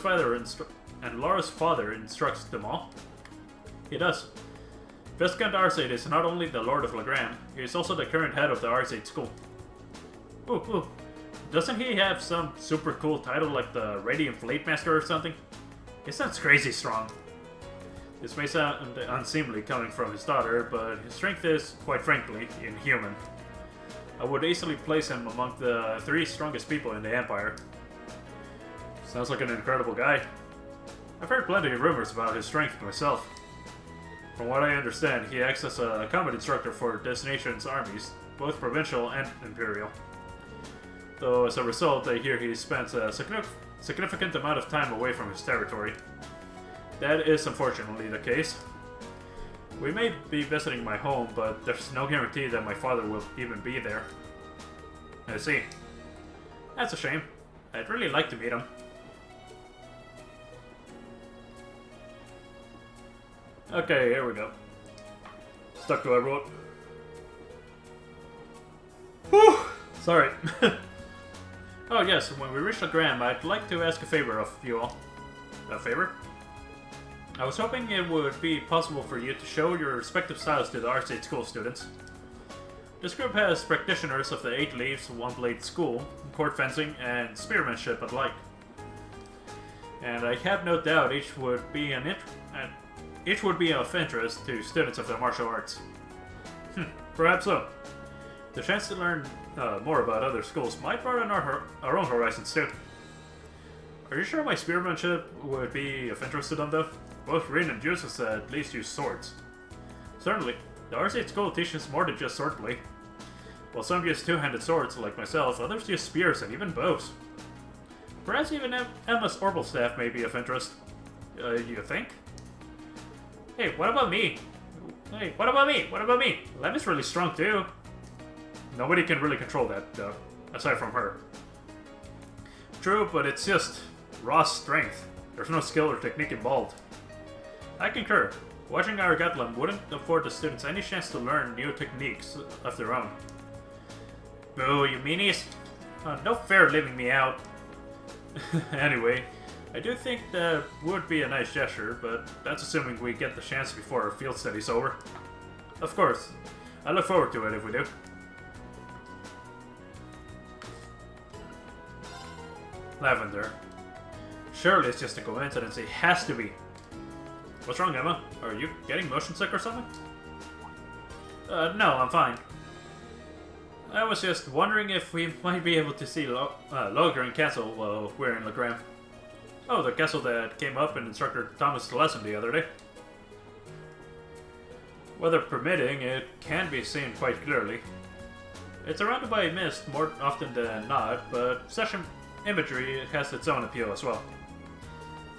father instructs them all. He does. Viscount Arcade is not only the Lord of Legram, he is also the current head of the Arcade School. Ooh. Doesn't he have some super cool title like the Radiant Fleet Master or something? He sounds crazy strong. This may sound unseemly coming from his daughter, but his strength is, quite frankly, inhuman. I would easily place him among the 3 strongest people in the Empire. Sounds like an incredible guy. I've heard plenty of rumors about his strength myself. From what I understand, he acts as a combat instructor for this nation's armies, both provincial and imperial. Though as a result, I hear he spends a significant amount of time away from his territory. That is unfortunately the case. We may be visiting my home, but there's no guarantee that my father will even be there. I see. That's a shame. I'd really like to meet him. Okay, here we go. Stuck to everyone. Whew! Sorry. Oh yes, when we reach Legram, I'd like to ask a favor of you all. A favor? I was hoping it would be possible for you to show your respective styles to the Arcade School students. This group has practitioners of the 8 Leaves, One Blade School, court fencing, and spearmanship alike. And I have no doubt each would be of interest to students of the martial arts. Perhaps so. The chance to learn more about other schools might broaden our own horizons too. Are you sure my spearmanship would be of interest to them though? Both Rin and Juices at least use swords. Certainly, the R8 school teaches more than just swordplay. While some use two-handed swords, like myself, others use spears and even bows. Perhaps even Emma's Orbital Staff may be of interest. You think? Hey, what about me? Lemmy's really strong too. Nobody can really control that, though, aside from her. True, but it's just raw strength. There's no skill or technique involved. I concur. Watching our Gatlam wouldn't afford the students any chance to learn new techniques of their own. Boo, you meanies! No fair leaving me out. Anyway, I do think that would be a nice gesture, but that's assuming we get the chance before our field study's over. Of course. I look forward to it if we do. Lavender. Surely it's just a coincidence. It has to be. What's wrong, Emma? Are you getting motion sick or something? No, I'm fine. I was just wondering if we might be able to see Lohengrin Castle while we're in Legram. Oh, the castle that came up in Instructor Thomas' lesson the other day. Weather permitting, it can be seen quite clearly. It's surrounded by mist more often than not, but session imagery has its own appeal as well.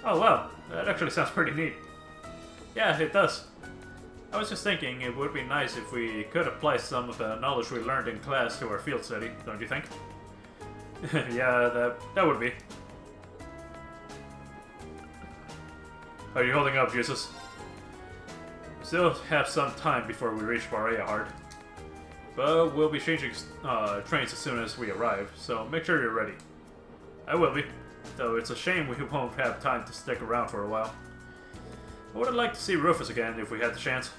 Oh wow, that actually sounds pretty neat. Yeah, it does. I was just thinking it would be nice if we could apply some of the knowledge we learned in class to our field study, don't you think? Yeah, that would be. How are you holding up, Jesus? We still have some time before we reach Barayahard. But we'll be changing trains as soon as we arrive, so make sure you're ready. I will be, though it's a shame we won't have time to stick around for a while. I would like to see Rufus again if we had the chance.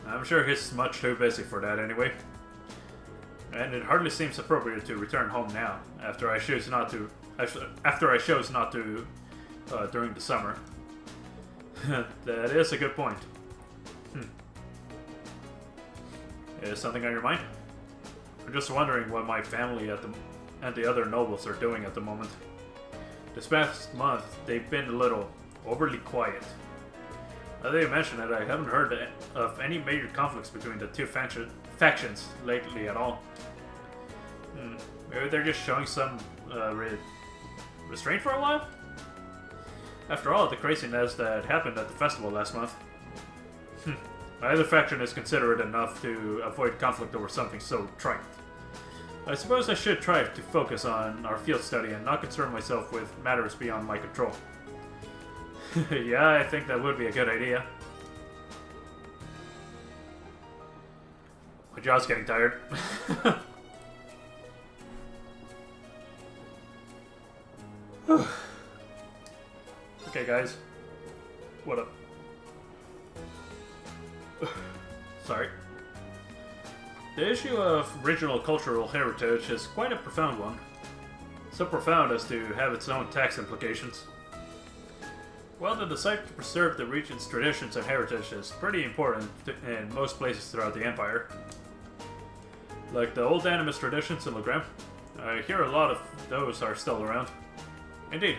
I'm sure he's much too busy for that anyway. And it hardly seems appropriate to return home now, after I chose not to during the summer. That is a good point. Is something on your mind? I'm just wondering what my family and the other nobles are doing at the moment. This past month, they've been a little overly quiet. Now that you mention it, I haven't heard of any major conflicts between the two factions lately at all. Maybe they're just showing some restraint for a while? After all, the craziness that happened at the festival last month. Neither faction is considerate enough to avoid conflict over something so trite. I suppose I should try to focus on our field study and not concern myself with matters beyond my control. Yeah, I think that would be a good idea. My jaw's getting tired. Okay, guys. What up? Sorry. The issue of regional cultural heritage is quite a profound one. So profound as to have its own tax implications. Well, the desire to preserve the region's traditions and heritage is pretty important in most places throughout the Empire. Like the old animist traditions in Legram, I hear a lot of those are still around. Indeed.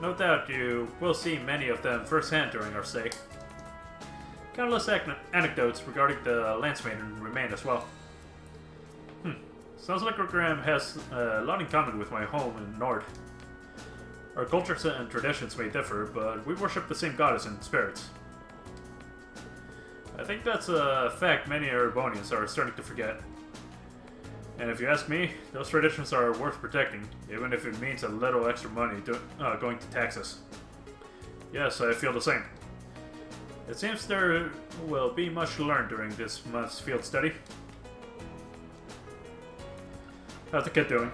No doubt you will see many of them firsthand during our stay. Countless anecdotes regarding the Lance Maiden remain as well. Sounds like Legram has a lot in common with my home in Nord. Our cultures and traditions may differ, but we worship the same goddess and spirits. I think that's a fact many Erebonians are starting to forget. And if you ask me, those traditions are worth protecting, even if it means a little extra money going to taxes. Yes, I feel the same. It seems there will be much learned during this month's field study. How's the kid doing?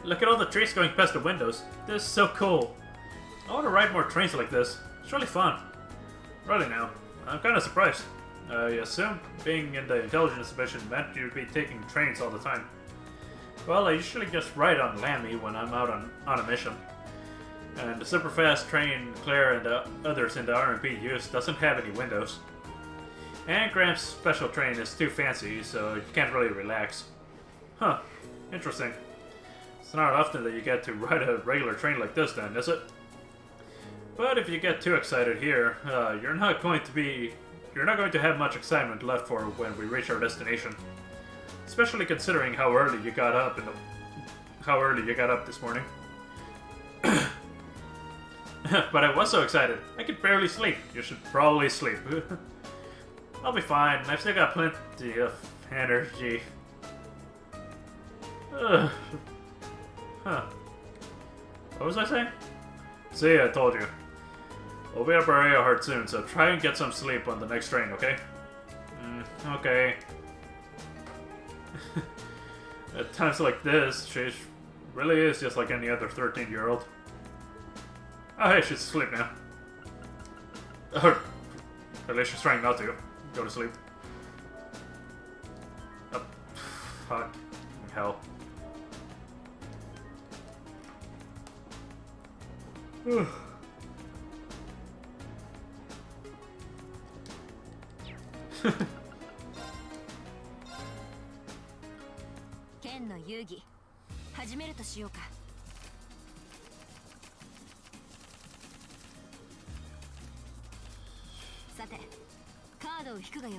Look at all the trees going past the windows. This is so cool. I want to ride more trains like this. It's really fun. Really now. I'm kind of surprised. I assumed being in the intelligence division meant you'd be taking trains all the time. Well, I usually just ride on Lammy when I'm out on a mission. And the super fast train Claire and the others in the RMP use doesn't have any windows. And Graham's special train is too fancy, so you can't really relax. Huh. Interesting. It's not often that you get to ride a regular train like this then, is it? But if you get too excited here, you're not going to have much excitement left for when we reach our destination. Especially considering how early you got up this morning. But I was so excited, I could barely sleep. You should probably sleep. I'll be fine. I've still got plenty of energy. Huh. What was I saying? See, I told you. We'll be up our hard soon, so try and get some sleep on the next train, okay? Okay. At times like this, she really is just like any other 13-year-old. Oh, hey, she's asleep now. Or at least she's trying not to go to sleep. Oh, fuck. Hell. Ugh. 剣の遊戯始めるとしようか。さて、カードを引くがよい。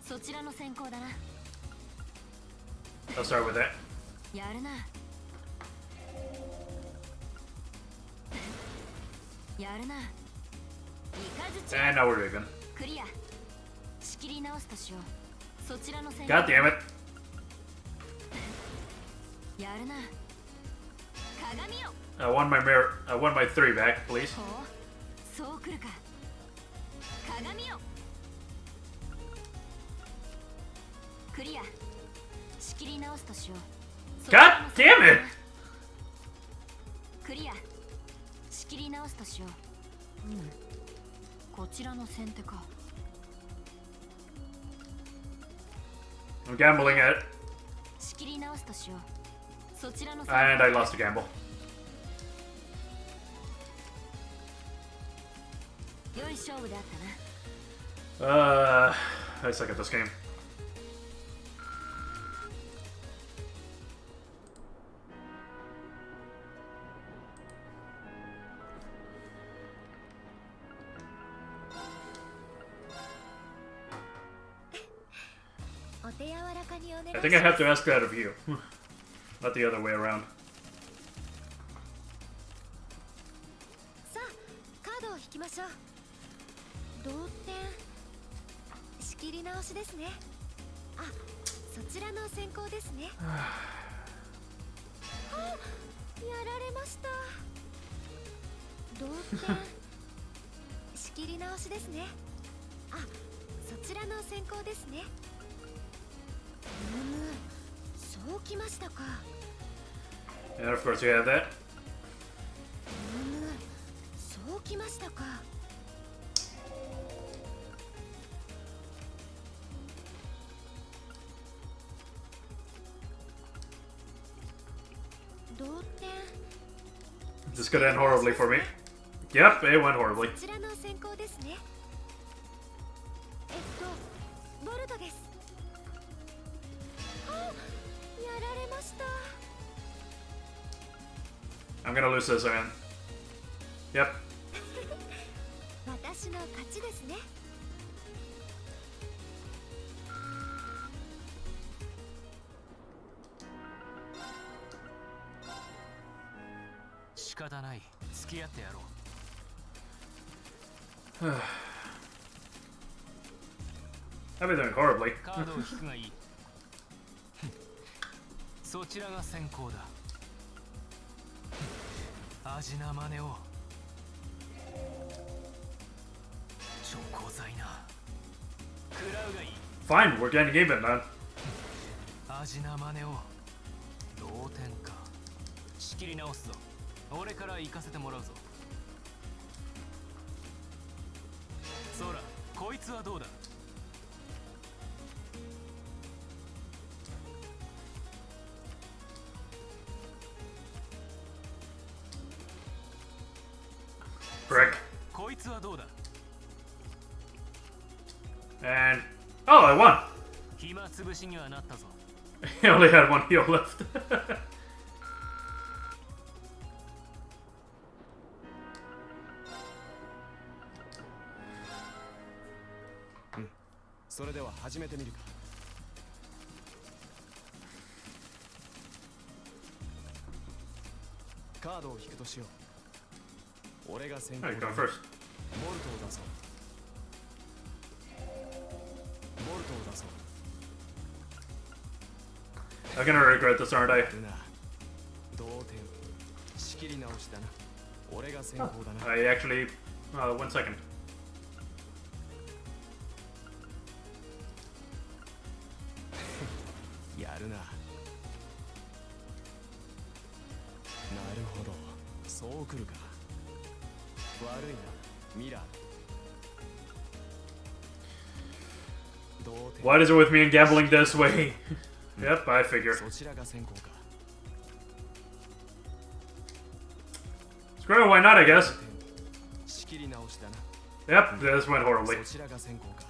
そちらの先行だな。I'll start with that. やるな。やるな。And now we're leaving. クリア。仕切り直すとしよう。そちらの先行。 God damn it. やるな。鏡よ。I want my mirror. I want my 3 back, please. ほう、そう来るか。鏡よ。クリア。仕切り直すとしよう。God damn it! クリア。仕切り直すとしよう。うん。こちらの先手か。 I'm gambling it. 仕切り直すとしよう。そちらの And I lost a gamble. 良い勝負であったな。I suck at this game. I think I have to ask that of you, not the other way around. さあ、カードを引きましょう。同点。仕切り直しですね。あ、そちらの先行ですね。あ、やられました。同点。仕切り直しですね。あ、そちらの先行ですね。そうきましたか。 And of course you have that. そうきましたか。同点。This could end horribly for me. Yep, it went horribly. こちらの先行ですね。ボルトです。あ、やられました。 I'm gonna lose this again. Yep. 私の勝ちですね。仕方ない。付き合ってやろう。I've been doing horribly. カードを引くがいい。そちらが先行だ。味な真似を。チョコ材な。食らうがいい。Fine, we're getting even then. 味な真似を。同点か。仕切り直すぞ。俺から行かせてもらうぞ。ソラ、こいつはどうだ。 Brick. こいつはどうだ。 And oh, I won. 暇つぶしにはなったぞ。 He only had one heal left. それでは始めてみるか。カードを引くとしよう。俺が先行 Alright, だ。 going first. ボルトを出そう。ボルトを出そう。 I'm gonna regret this, aren't I? ルナ、同点。仕切り直しだな。俺が先行だな。 I actually, 1 second. やるな。なるほど。そうくるか。悪いな、ミラー。同点。 Why is it with me and gambling this way? Yep, I figure. そちらが先行か。 Screw it, why not, I guess. 仕切り直しだな。 Yep, this went horribly. そちらが先行か。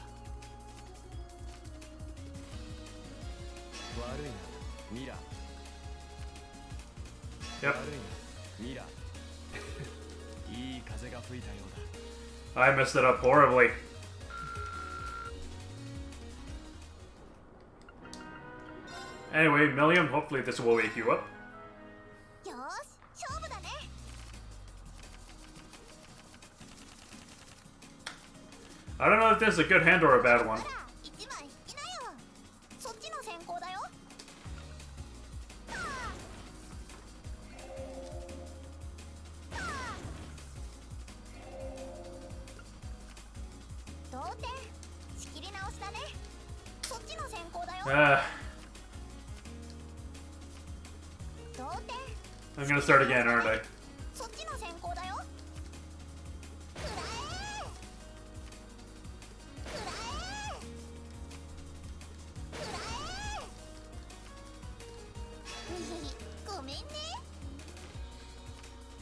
悪いな、ミラー。 Yep, 悪いな、ミラー。いい風が吹いたようだ。 I messed it up horribly. Anyway, Milliam, hopefully this will wake you up. よーし、勝負だね。 I don't know if this is a good hand or a bad one. 一枚引きなよ。そっちの先行だよ。同点。仕切り直しだね。そっちの先行だよ。I'm gonna start again, aren't I? そっちの先行だよ。くらえくらえくらえにひごめんね。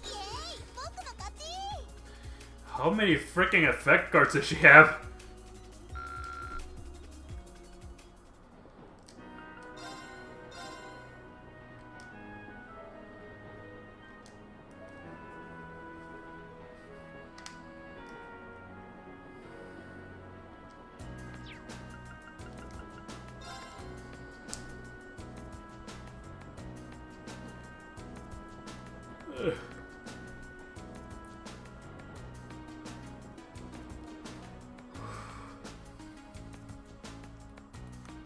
イエーイ、僕の勝ち。 How many freaking effect cards does she have? Ugh.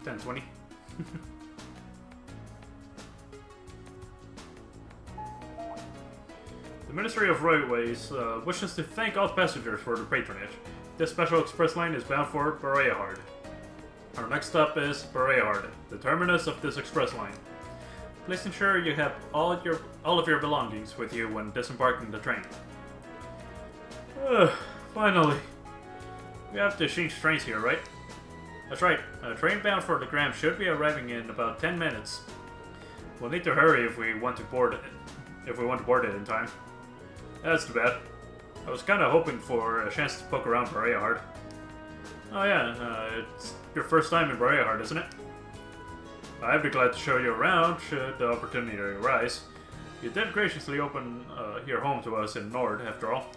$10.20. The Ministry of Railways wishes to thank all passengers for their patronage. This special express line is bound for Bereahard. Our next stop is Bereahard, the terminus of this express line. Please ensure you have all of your belongings with you when disembarking the train. Finally. We have to change trains here, right? That's right. A train bound for the Gram should be arriving in about 10 minutes. We'll need to hurry if we want to board it in time. That's too bad. I was kind of hoping for a chance to poke around Bereahard. Oh yeah, it's your first time in Bereahard, isn't it? I'd be glad to show you around should the opportunity arise. You did graciously open your home to us in Nord, after all.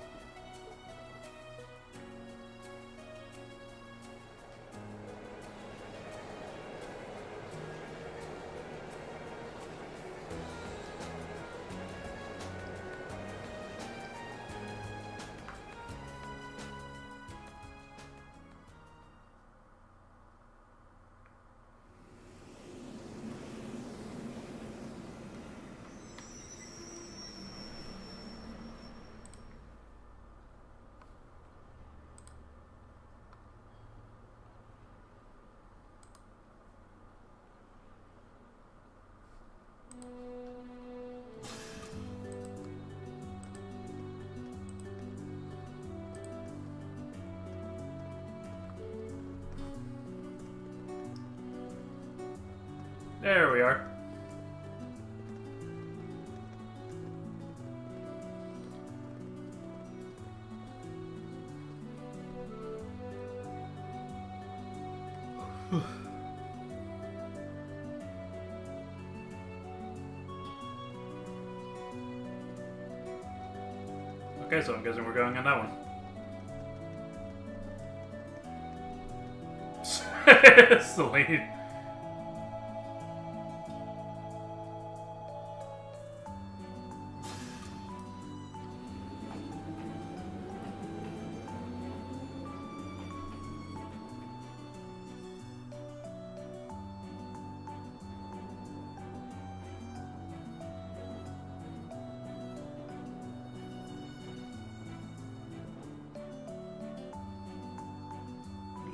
There we are. Okay, so I'm guessing we're going on that one. Celine.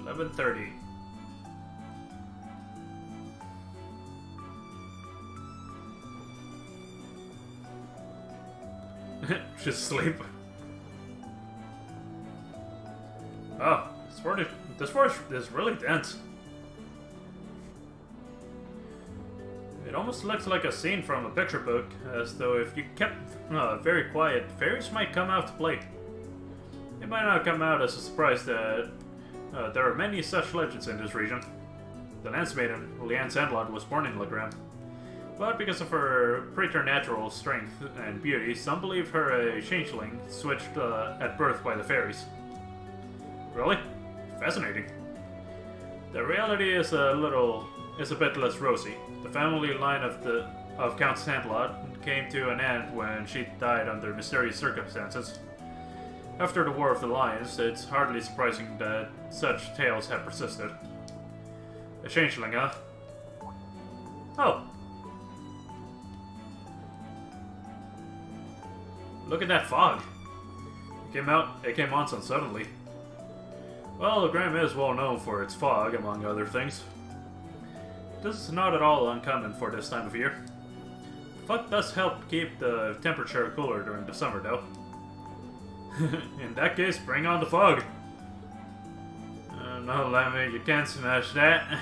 $11:30. Just sleep. Oh, this forest is really dense. It almost looks like a scene from a picture book, as though if you kept very quiet, fairies might come out to play. It might not come out as a surprise that there are many such legends in this region. The Lance Maiden, Leanne Sandlot, was born in Legram. But because of her preternatural strength and beauty, some believe her a changeling switched at birth by the fairies. Really? Fascinating. The reality is a bit less rosy. The family line of Count Sandlot came to an end when she died under mysterious circumstances. After the War of the Lions, it's hardly surprising that such tales have persisted. A changeling, huh? Oh. Look at that fog. It came on so suddenly. Well, Graham is well known for its fog, among other things. This is not at all uncommon for this time of year. fog does help keep the temperature cooler during the summer, though. In that case, bring on the fog. No, Lemmy, you can't smash that.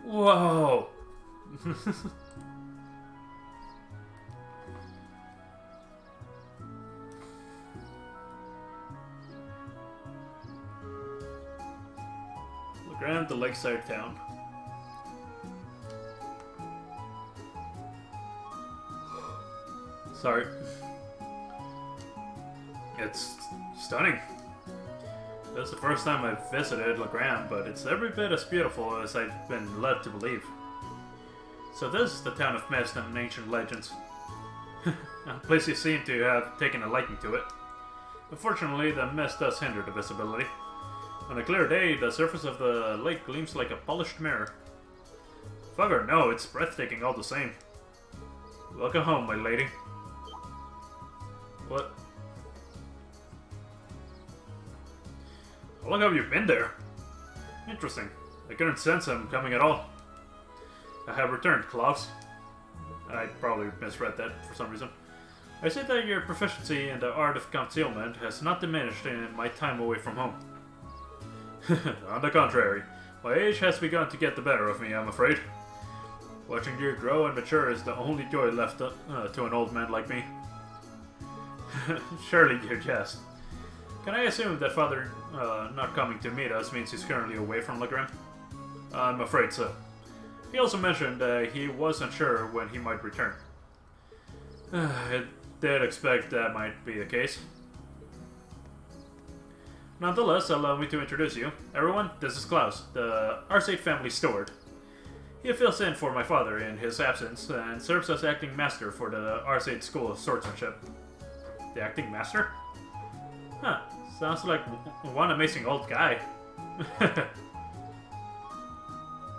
Whoa! Look around the lakeside town. Sorry. It's stunning. That's the first time I've visited Legrand, but it's every bit as beautiful as I've been led to believe. So this is the town of mist and ancient legends. A place you seem to have taken a liking to it. Unfortunately, the mist does hinder the visibility. On a clear day, the surface of the lake gleams like a polished mirror. Fog or no, it's breathtaking all the same. Welcome home, my lady. What? How long have you been there? Interesting. I couldn't sense him coming at all. I have returned, Klaus. I probably misread that for some reason. I see that your proficiency in the art of concealment has not diminished in my time away from home. On the contrary, my age has begun to get the better of me, I'm afraid. Watching you grow and mature is the only joy left to an old man like me. Surely you jest. Can I assume that Father not coming to meet us means he's currently away from Legrand? I'm afraid so. He also mentioned he wasn't sure when he might return. I did expect that might be the case. Nonetheless, allow me to introduce you. Everyone, this is Klaus, the Arcade family steward. He fills in for my father in his absence and serves as acting master for the Arcade School of Swordsmanship. The acting master? Huh, sounds like one amazing old guy.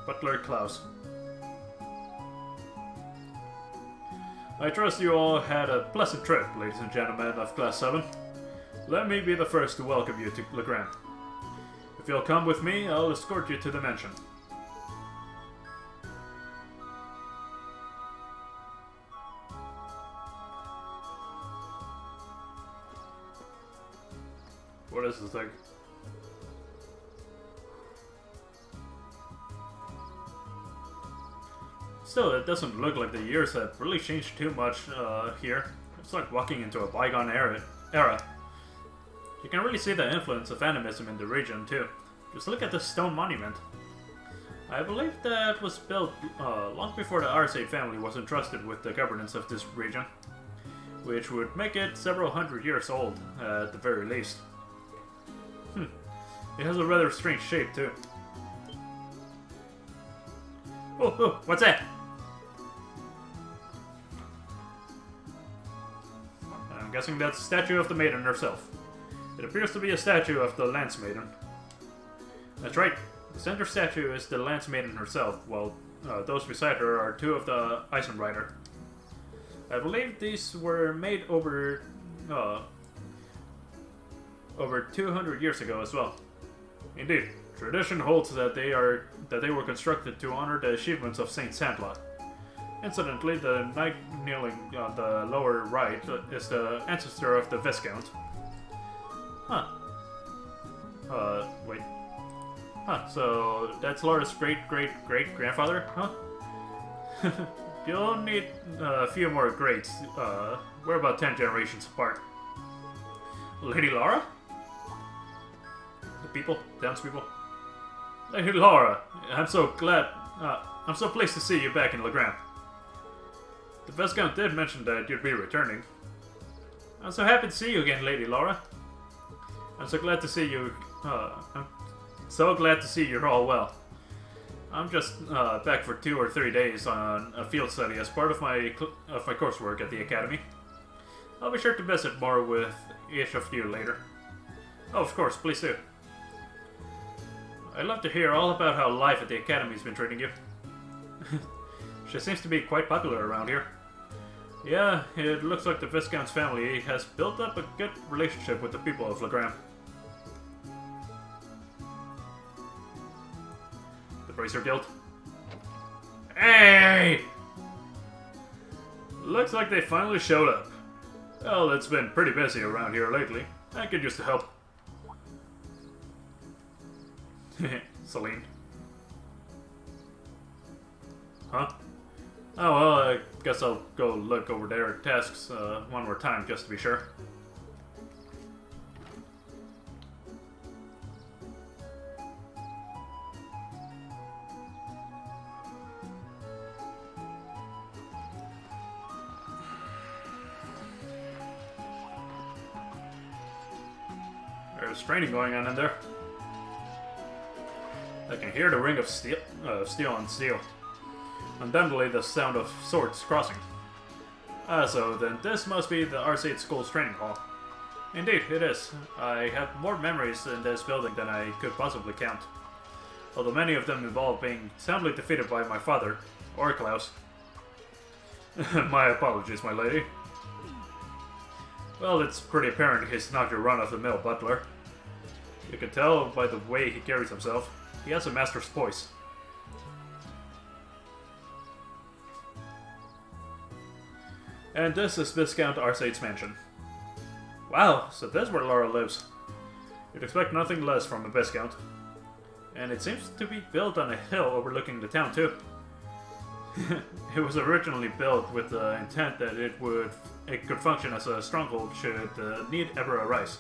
Butler Klaus. I trust you all had a pleasant trip, ladies and gentlemen of Class 7. Let me be the first to welcome you to Legrand. If you'll come with me, I'll escort you to the mansion. What is this thing? Still, it doesn't look like the years have really changed too much here. It's like walking into a bygone era. You can really see the influence of animism in the region too. Just look at this stone monument. I believe that was built long before the Arcade family was entrusted with the governance of this region, which would make it several hundred years old at the very least. It has a rather strange shape too. Oh, what's that? I'm guessing that's a statue of the maiden herself. It appears to be a statue of the Lance Maiden. That's right, the center statue is the Lance Maiden herself, while those beside her are two of the Eisenrider. I believe these were made over 200 years ago as well. Indeed, tradition holds that they were constructed to honor the achievements of Saint Sandlot. Incidentally, the knight kneeling on the lower right is the ancestor of the Viscount. Huh. Wait. Huh, so that's Laura's great-great-great-grandfather, huh? You'll need a few more greats. We're about 10 generations apart. Lady Laura? The people? Townspeople? Lady Laura, I'm so glad. I'm so pleased to see you back in Legrand. The Viscount did mention that you'd be returning. I'm so happy to see you again, Lady Laura. I'm so glad to see you. I'm so glad to see you're all well. I'm just back for 2 or 3 days on a field study as part of my coursework at the academy. I'll be sure to visit more with each of you later. Oh, of course, please do. I'd love to hear all about how life at the academy's been treating you. She seems to be quite popular around here. Yeah, it looks like the Viscount's family has built up a good relationship with the people of Legram. The Bracer Guild. Hey! Looks like they finally showed up. Well, it's been pretty busy around here lately. I could use the help. Celine. Huh? Oh well, I guess I'll go look over their tasks one more time just to be sure. There's training going on in there. I can hear the ring of steel on steel. Undoubtedly the sound of swords crossing. So then this must be the R8 School's training hall. Indeed, it is. I have more memories in this building than I could possibly count. Although many of them involve being soundly defeated by my father, or Klaus. My apologies, my lady. Well, it's pretty apparent he's not your run-of-the-mill butler. You can tell by the way he carries himself. He has a master's voice. And this is Viscount R8's mansion. Wow, so this is where Laura lives. You'd expect nothing less from a Viscount. And it seems to be built on a hill overlooking the town too. It was originally built with the intent that it could function as a stronghold should the need ever arise.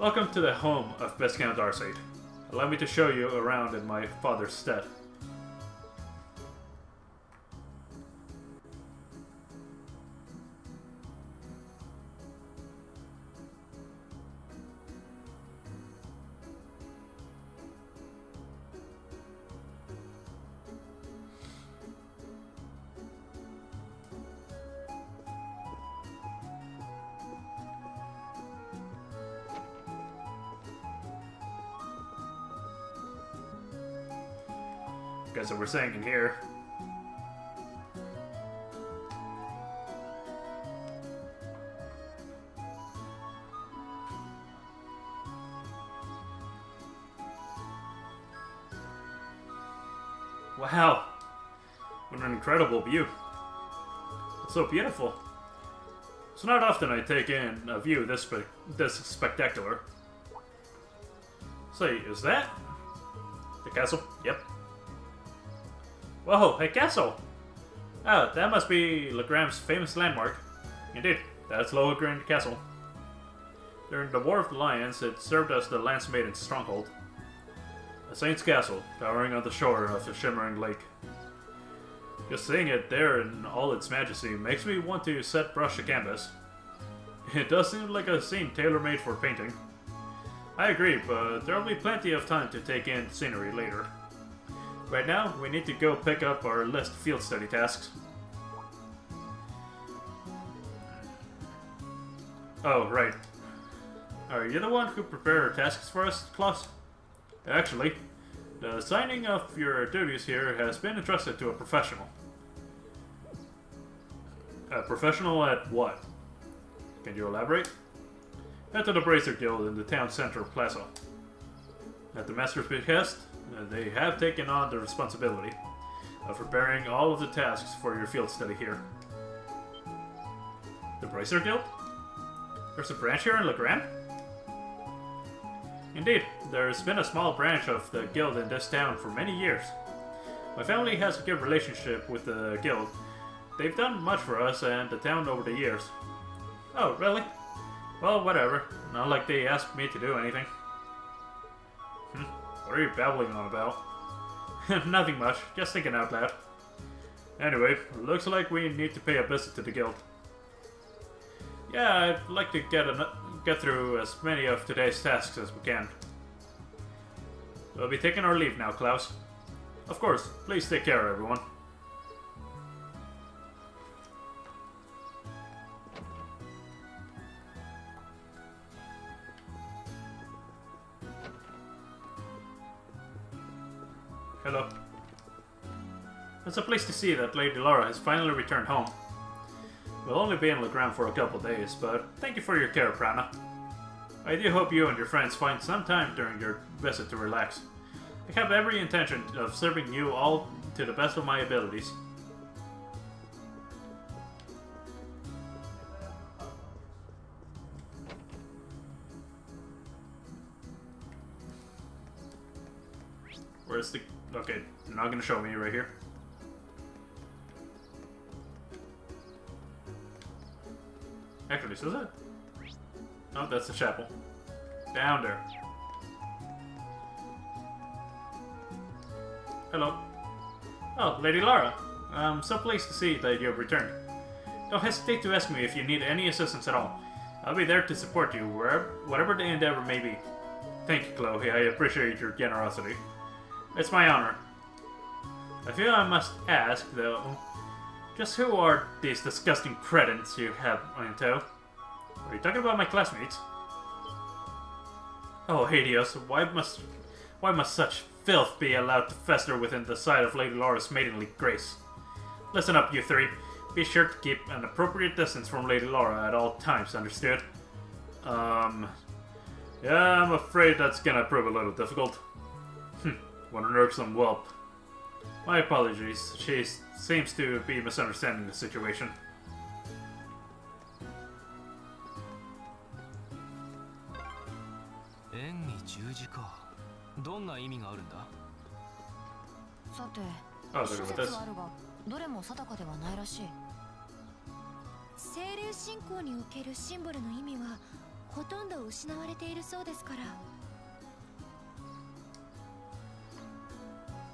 Welcome to the home of Viscount R8. Allow me to show you around in my father's stead. Guess what we're saying in here. Wow! What an incredible view. It's so beautiful. It's not often I take in a view this spectacular. Say, is that the castle? Yep. Whoa, a castle! Oh, that must be Legram's famous landmark. Indeed, that's Lohengrin Castle. During the War of the Lions, it served as the Lance Maiden's stronghold. A saint's castle, towering on the shore of the shimmering lake. Just seeing it there in all its majesty makes me want to set brush to canvas. It does seem like a scene tailor-made for painting. I agree, but there will be plenty of time to take in scenery later. Right now, we need to go pick up our list of field study tasks. Oh, right. Are you the one who prepared tasks for us, Klaus? Actually, the assigning of your duties here has been entrusted to a professional. A professional at what? Can you elaborate? At the Bracer Guild in the town center plaza. At the Master's behest, they have taken on the responsibility of preparing all of the tasks for your field study here. The Bracer Guild? There's a branch here in Legram? Indeed, there's been a small branch of the guild in this town for many years. My family has a good relationship with the guild. They've done much for us and the town over the years. Oh, really? Well, whatever. Not like they asked me to do anything. What are you babbling on about? Nothing much, just thinking out loud. Anyway, looks like we need to pay a visit to the guild. Yeah, I'd like to get through as many of today's tasks as we can. We'll be taking our leave now, Klaus. Of course, please take care, everyone. Hello. It's a place to see that Lady Lara has finally returned home. We'll only be in the ground for a couple days, but thank you for your care, Prana. I do hope you and your friends find some time during your visit to relax. I have every intention of serving you all to the best of my abilities. Where's the... Okay, you're not gonna show me right here. Actually, so is it? Oh, that's the chapel. Down there. Hello. Oh, Lady Lara. I'm so pleased to see that you have returned. Don't hesitate to ask me if you need any assistance at all. I'll be there to support you, whatever the endeavor may be. Thank you, Chloe. I appreciate your generosity. It's my honor. I feel I must ask, though, just who are these disgusting cretins you have in tow? Are you talking about my classmates? Oh, Hades, why must such filth be allowed to fester within the sight of Lady Lara's maidenly grace? Listen up, you three. Be sure to keep an appropriate distance from Lady Lara at all times, understood? Yeah, I'm afraid that's gonna prove a little difficult. What an irksome whelp. My apologies, she seems to be misunderstanding the situation. Oh, look at this. どれも定かではないらしい。精霊信仰におけるシンボルの意味はほとんど失われているそうですから。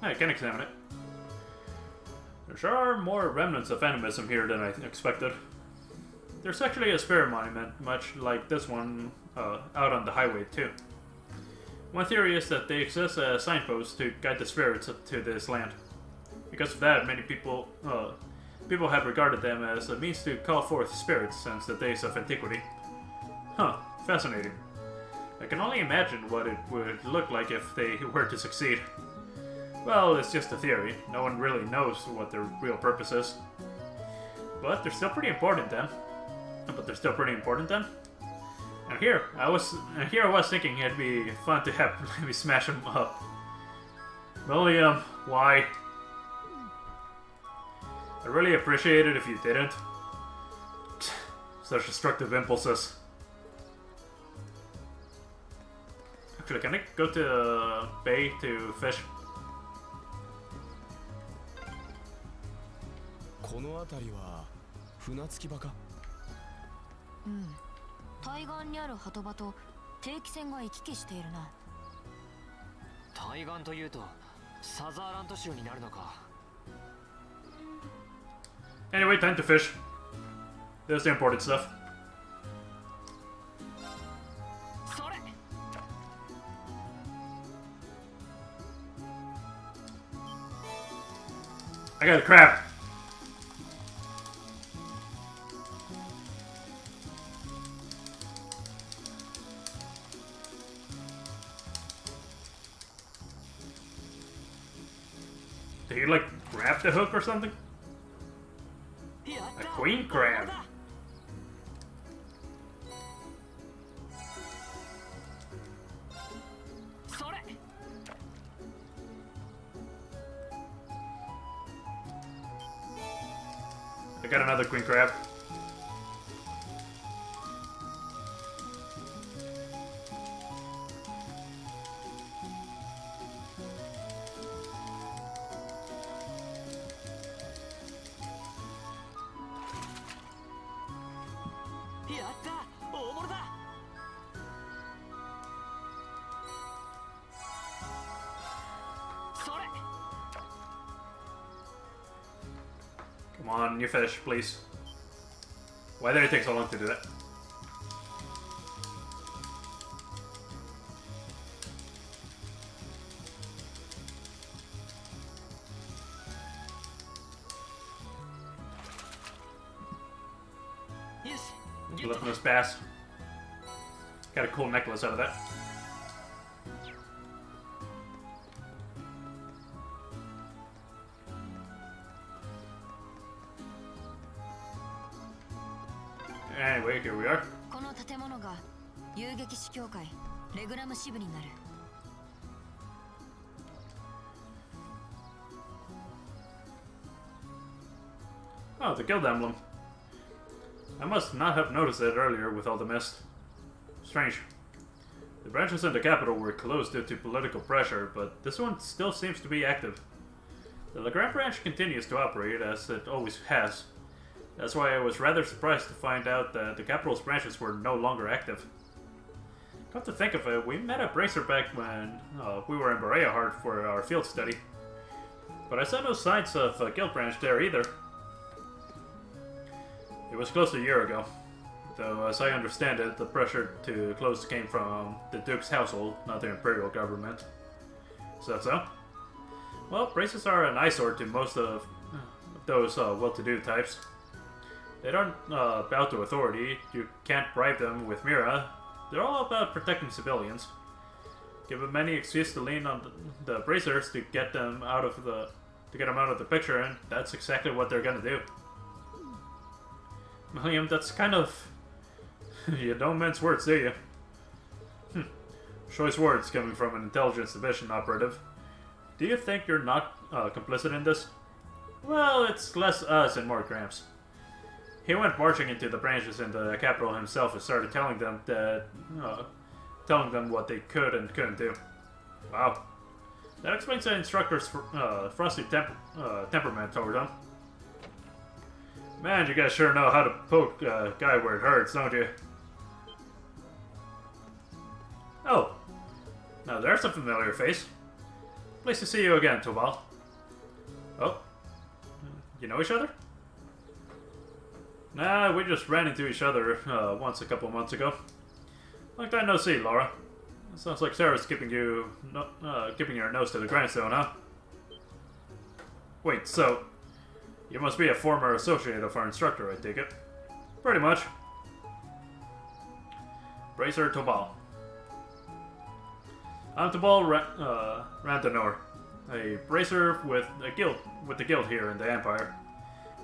I can examine it. There sure are more remnants of animism here than I expected. There's actually a spirit monument, much like this one, out on the highway too. One theory is that they exist as signposts to guide the spirits to this land. Because of that, many people have regarded them as a means to call forth spirits since the days of antiquity. Huh, fascinating. I can only imagine what it would look like if they were to succeed. Well, it's just a theory. No one really knows what their real purpose is. But they're still pretty important then. And here I was thinking it'd be fun to have maybe smash them up. William, why? I'd really appreciate it if you didn't. Such destructive impulses. Actually, can I go to the bay to fish? この辺りは船着き場か。うん。対岸にある鳩場と定期船が行き来しているな。対岸というとサザーラント州になるのか。Anyway, time to fish. There's the important stuff. I got a crab. Did he like grab the hook or something? A queen crab. I got another queen crab. Come on, you fish, please. Why did it take so long to do that? Glutinous bass. Got a cool necklace out of that. Anyway, here we are. この建物が遊撃士協会レグラム支部になる。Oh, the guild emblem. I must not have noticed it earlier with all the mist. Strange. The branches in the capital were closed due to political pressure, but this one still seems to be active. The Legrand branch continues to operate as it always has. That's why I was rather surprised to find out that the capital's branches were no longer active. Come to think of it, we met at Bracer back when we were in Neithardt for our field study. But I saw no signs of a guild branch there either. It was close to a year ago, though as I understand it, the pressure to close came from the Duke's household, not the Imperial government. Is that so? Well, braces are an eyesore to most of those well-to-do types. They don't bow to authority, you can't bribe them with Mira, they're all about protecting civilians. Give them any excuse to lean on the bracers to get them out of the picture, and that's exactly what they're gonna do. William, that's kind of... you don't mince words, do you? Choice words coming from an intelligence division operative. Do you think you're not complicit in this? Well, it's less us and more Gramps. He went marching into the branches in the capital himself and started telling them what they could and couldn't do. Wow. That explains the instructor's frosty temperament toward them. Man, you guys sure know how to poke a guy where it hurts, don't you? Oh. Now there's a familiar face. Pleased to see you again, Tobal. Oh. You know each other? Nah, we just ran into each other once a couple months ago. Long time no see, Laura. Sounds like Sara's keeping your nose to the grindstone, huh? Wait, so... you must be a former associate of our instructor, I take it. Pretty much. Bracer Tobal. I'm Tobal Rantanor, a bracer with the guild here in the Empire.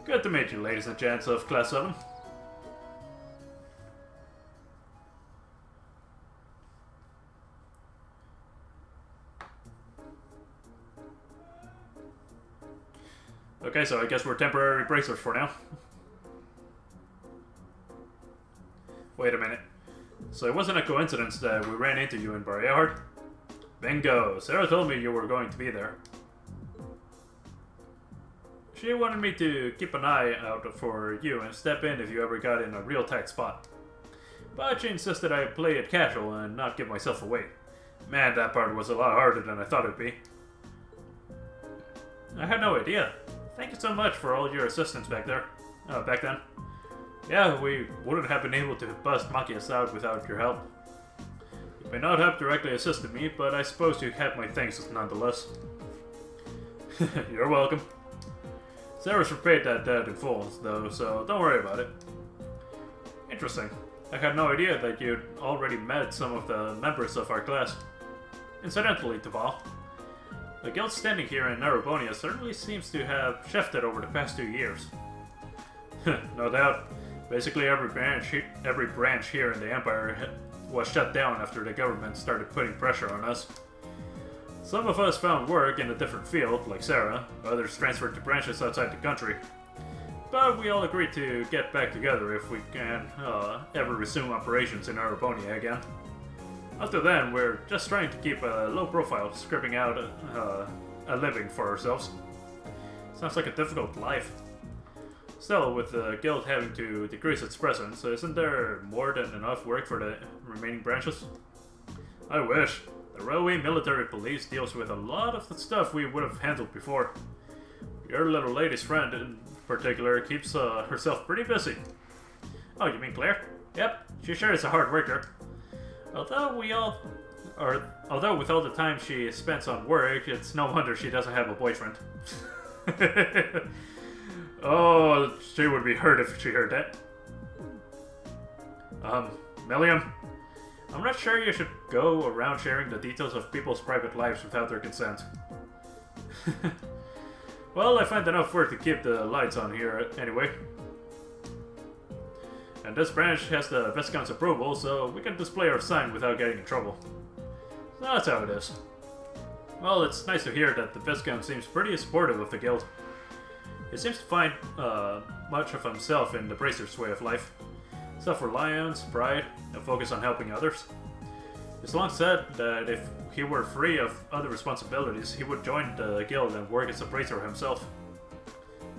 Good to meet you, ladies and gents of Class 7. Okay, so I guess we're temporary bracers for now. Wait a minute. So it wasn't a coincidence that we ran into you in Neithardt? Bingo! Sara told me you were going to be there. She wanted me to keep an eye out for you and step in if you ever got in a real tight spot. But she insisted I play it casual and not give myself away. Man, that part was a lot harder than I thought it'd be. I had no idea. Thank you so much for all your assistance back then. Yeah, we wouldn't have been able to bust Machias out without your help. You may not have directly assisted me, but I suppose you had my thanks nonetheless. You're welcome. Sara's repaid that debt in full, though, so don't worry about it. Interesting. I had no idea that you'd already met some of the members of our class. Incidentally, Tobal, the guild standing here in Narabonia certainly seems to have shifted over the past 2 years. No doubt. Basically every branch here in the Empire was shut down after the government started putting pressure on us. Some of us found work in a different field, like Sara, others transferred to branches outside the country. But we all agreed to get back together if we can ever resume operations in Narabonia again. Until then, we're just trying to keep a low profile, scripting out a living for ourselves. Sounds like a difficult life. Still, with the guild having to decrease its presence, isn't there more than enough work for the remaining branches? I wish. The Railway Military Police deals with a lot of the stuff we would have handled before. Your little lady's friend particular keeps herself pretty busy. Oh, you mean Claire? Yep, she sure is a hard worker. Although with all the time she spends on work, it's no wonder she doesn't have a boyfriend. Oh, she would be hurt if she heard that. Milliam, I'm not sure you should go around sharing the details of people's private lives without their consent. Well, I find enough work to keep the lights on here anyway. And this branch has the Viscount's approval, so we can display our sign without getting in trouble. So that's how it is. Well, it's nice to hear that the Viscount seems pretty supportive of the guild. He seems to find much of himself in the Bracer's way of life. Self-reliance, pride, and focus on helping others. He's long said that if he were free of other responsibilities, he would join the guild and work as a Bracer himself.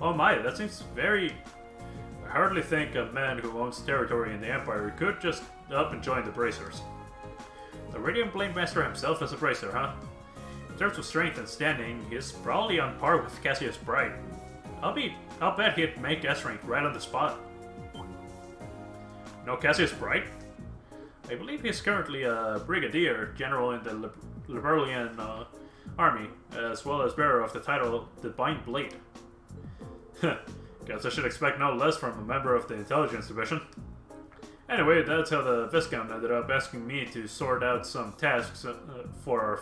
Oh my, that seems very... I hardly think a man who owns territory in the Empire could just up and join the Bracers. The Radiant Blade Master himself is a Bracer, huh? In terms of strength and standing, he's probably on par with Cassius Bright. I'll bet he'd make S-rank right on the spot. No Cassius Bright? I believe he's currently a Brigadier General in the Liberalian army, as well as bearer of the title Divine Blade. Guess I should expect no less from a member of the Intelligence Division. Anyway, that's how the Viscount ended up asking me to sort out some tasks for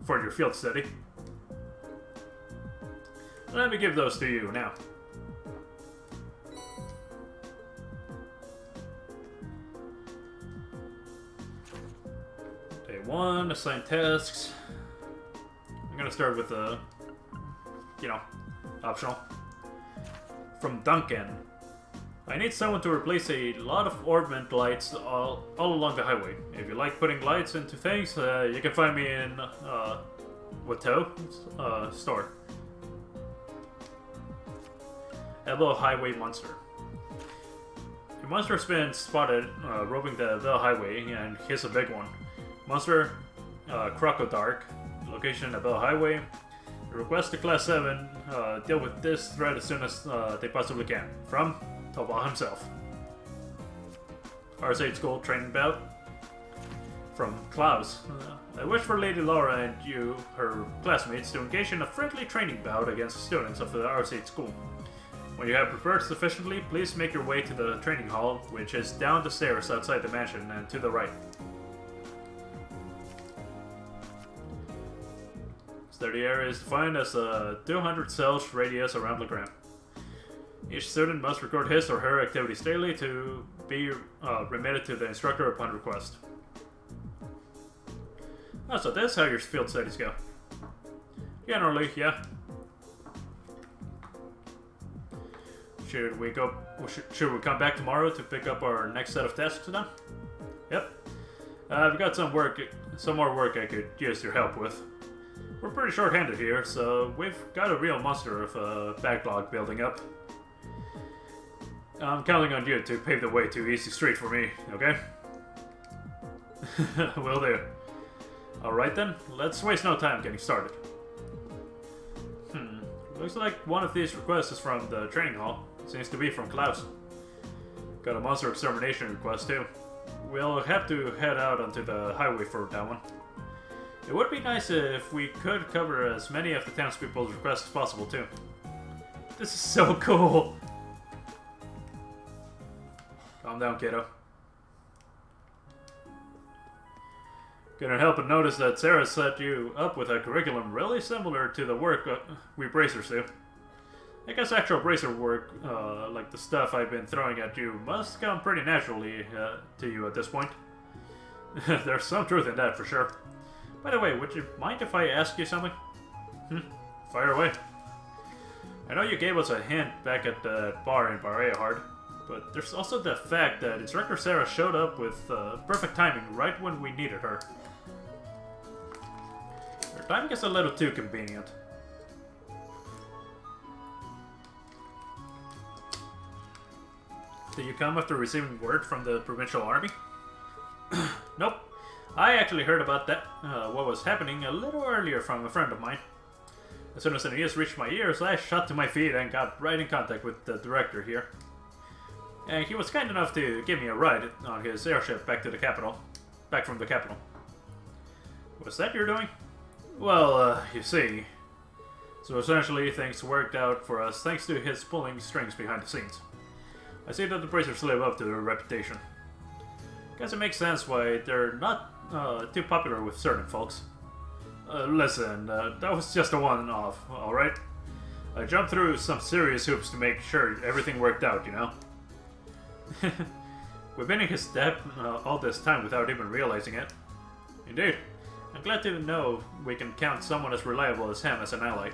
your field study. Let me give those to you now. Day 1, assign tasks. I'm gonna start with the, optional. From Duncan. I need someone to replace a lot of orbment lights all along the highway. If you like putting lights into things, you can find me in Watteau store. Ebel Highway Monster. A monster has been spotted roving the Bell Highway, and here's a big one. Monster Crocodark, location Bell Highway. Request to Class 7 deal with this threat as soon as they possibly can. From Tobal himself. RS8 School Training Bout. From Klaus. I wish for Lady Laura and you, her classmates, to engage in a friendly training bout against students of the RS8 School. When you have prepared sufficiently, please make your way to the training hall, which is down the stairs outside the mansion and to the right. Study area is defined as a 200 cells radius around Legrand. Each student must record his or her activities daily to be remitted to the instructor upon request. Oh, so that's how your field studies go. Generally, yeah. Should we come back tomorrow to pick up our next set of tasks then? Yep. I've got some more work I could use your help with. We're pretty short-handed here, so we've got a real monster of a backlog building up. I'm counting on you to pave the way to Easy Street for me, okay? Will do. Alright then, let's waste no time getting started. Looks like one of these requests is from the training hall. Seems to be from Klaus. Got a monster extermination request too. We'll have to head out onto the highway for that one. It would be nice if we could cover as many of the townspeople's requests as possible too. This is so cool! Calm down, kiddo. Couldn't help but notice that Sara set you up with a curriculum really similar to the work we Bracers do. I guess actual Bracer work, like the stuff I've been throwing at you, must come pretty naturally to you at this point. There's some truth in that for sure. By the way, would you mind if I ask you something? Fire away. I know you gave us a hint back at the bar in Bareahard, but there's also the fact that Instructor Sara showed up with perfect timing right when we needed her. Her timing is a little too convenient. Did you come after receiving word from the provincial army? Nope. I actually heard about that, what was happening a little earlier from a friend of mine. As soon as the news reached my ears, I shot to my feet and got right in contact with the director here. And he was kind enough to give me a ride on his airship back from the capital. What's that you're doing? Well, you see. So essentially, things worked out for us thanks to his pulling strings behind the scenes. I see that the Bracers live up to their reputation. Guess it makes sense why they're not too popular with certain folks. Listen, that was just a one-off, alright? I jumped through some serious hoops to make sure everything worked out, you know? We've been in his debt all this time without even realizing it. Indeed. I'm glad to know we can count someone as reliable as him as an ally.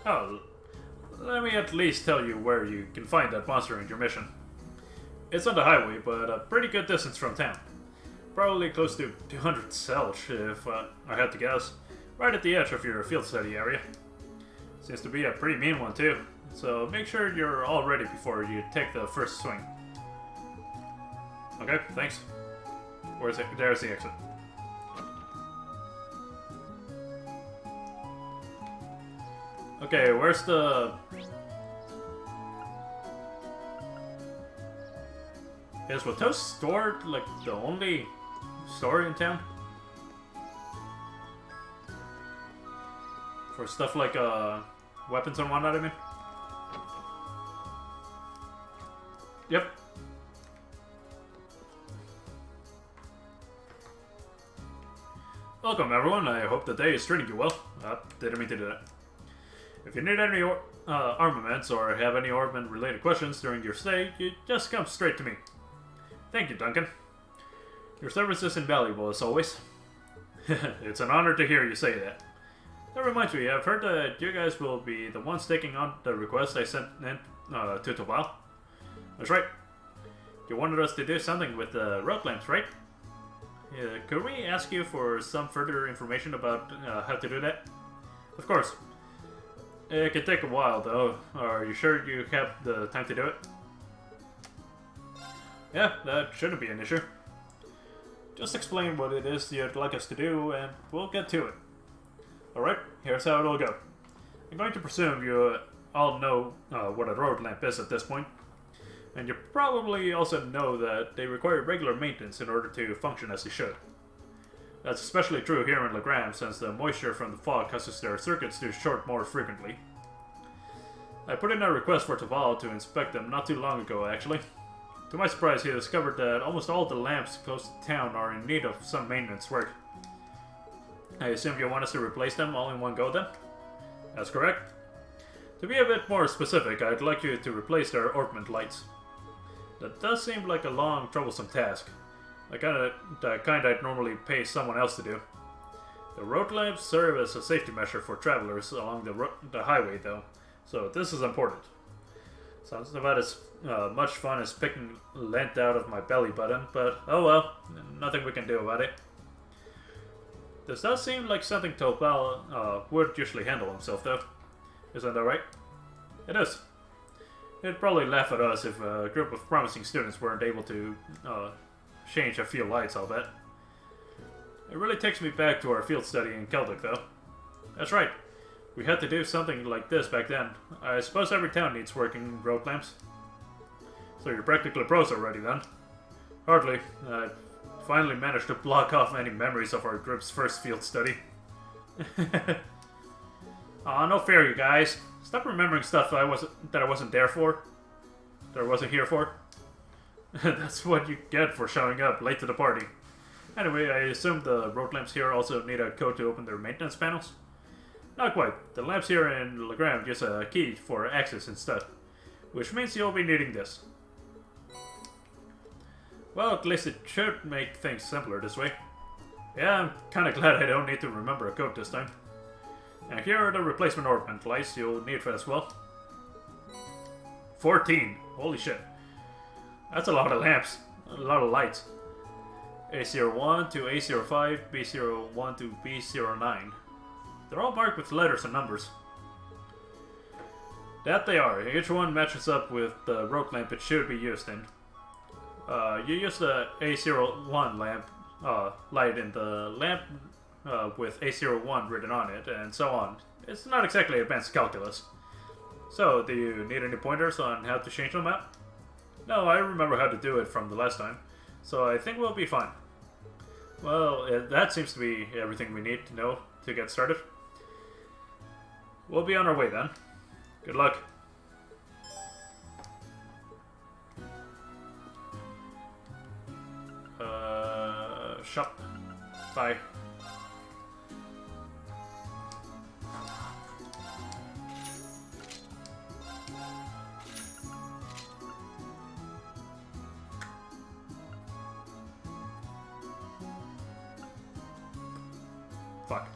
Oh, let me at least tell you where you can find that monster in your mission. It's on the highway, but a pretty good distance from town. Probably close to 200 Selch, if I had to guess. Right at the edge of your field study area. Seems to be a pretty mean one too, so make sure you're all ready before you take the first swing. Okay, thanks. Where's it? There's the exit. Okay, where's the... Is Watteau's store like the only store in town? For stuff like weapons and whatnot, I mean? Yep. Welcome everyone, I hope the day is treating you well. Didn't mean to do that. If you need any armaments or have any armament related questions during your stay, you just come straight to me. Thank you, Duncan. Your service is invaluable as always. It's an honor to hear you say that. That reminds me, I've heard that you guys will be the ones taking on the request I sent in to Toval. That's right. You wanted us to do something with the road lamps, right? Could we ask you for some further information about how to do that? Of course. It could take a while, though. Are you sure you have the time to do it? Yeah, that shouldn't be an issue. Just explain what it is you'd like us to do, and we'll get to it. Alright, here's how it'll go. I'm going to presume you all know what a road lamp is at this point. And you probably also know that they require regular maintenance in order to function as they should. That's especially true here in Legram, since the moisture from the fog causes their circuits to short more frequently. I put in a request for Toval to inspect them not too long ago, actually. To my surprise, he discovered that almost all the lamps close to town are in need of some maintenance work. I assume you want us to replace them all in one go then? That's correct. To be a bit more specific, I'd like you to replace their ornament lights. That does seem like a long, troublesome task. The kind I'd normally pay someone else to do. The road lamps serve as a safety measure for travelers along the highway, though, so this is important. Sounds about as much fun as picking lint out of my belly button, but oh well, nothing we can do about it. This does seem like something Topal would usually handle himself, though. Isn't that right? It is. He'd probably laugh at us if a group of promising students weren't able to change a few lights, I'll bet. It really takes me back to our field study in Celtic, though. That's right. We had to do something like this back then. I suppose every town needs working road lamps. So you're practically pros already, then? Hardly. I finally managed to block off any memories of our group's first field study. Aw, no fair, you guys. Stop remembering stuff that I wasn't there for. That I wasn't here for. That's what you get for showing up late to the party. Anyway, I assume the road lamps here also need a code to open their maintenance panels? Not quite. The lamps here in Legram use a key for access instead. Which means you'll be needing this. Well, at least it should make things simpler this way. Yeah, I'm kinda glad I don't need to remember a code this time. And here are the replacement ornament lights you'll need for as well. 14! Holy shit. That's a lot of lamps. A lot of lights. A01 to A05, B01 to B09. They're all marked with letters and numbers. That they are. Each one matches up with the road lamp it should be used in. You use the A01 lamp light in the lamp with A01 written on it, and so on. It's not exactly advanced calculus. So, do you need any pointers on how to change them out? No, I remember how to do it from the last time, so I think we'll be fine. Well, that seems to be everything we need to know to get started. We'll be on our way then. Good luck. Shop. Bye. Fuck.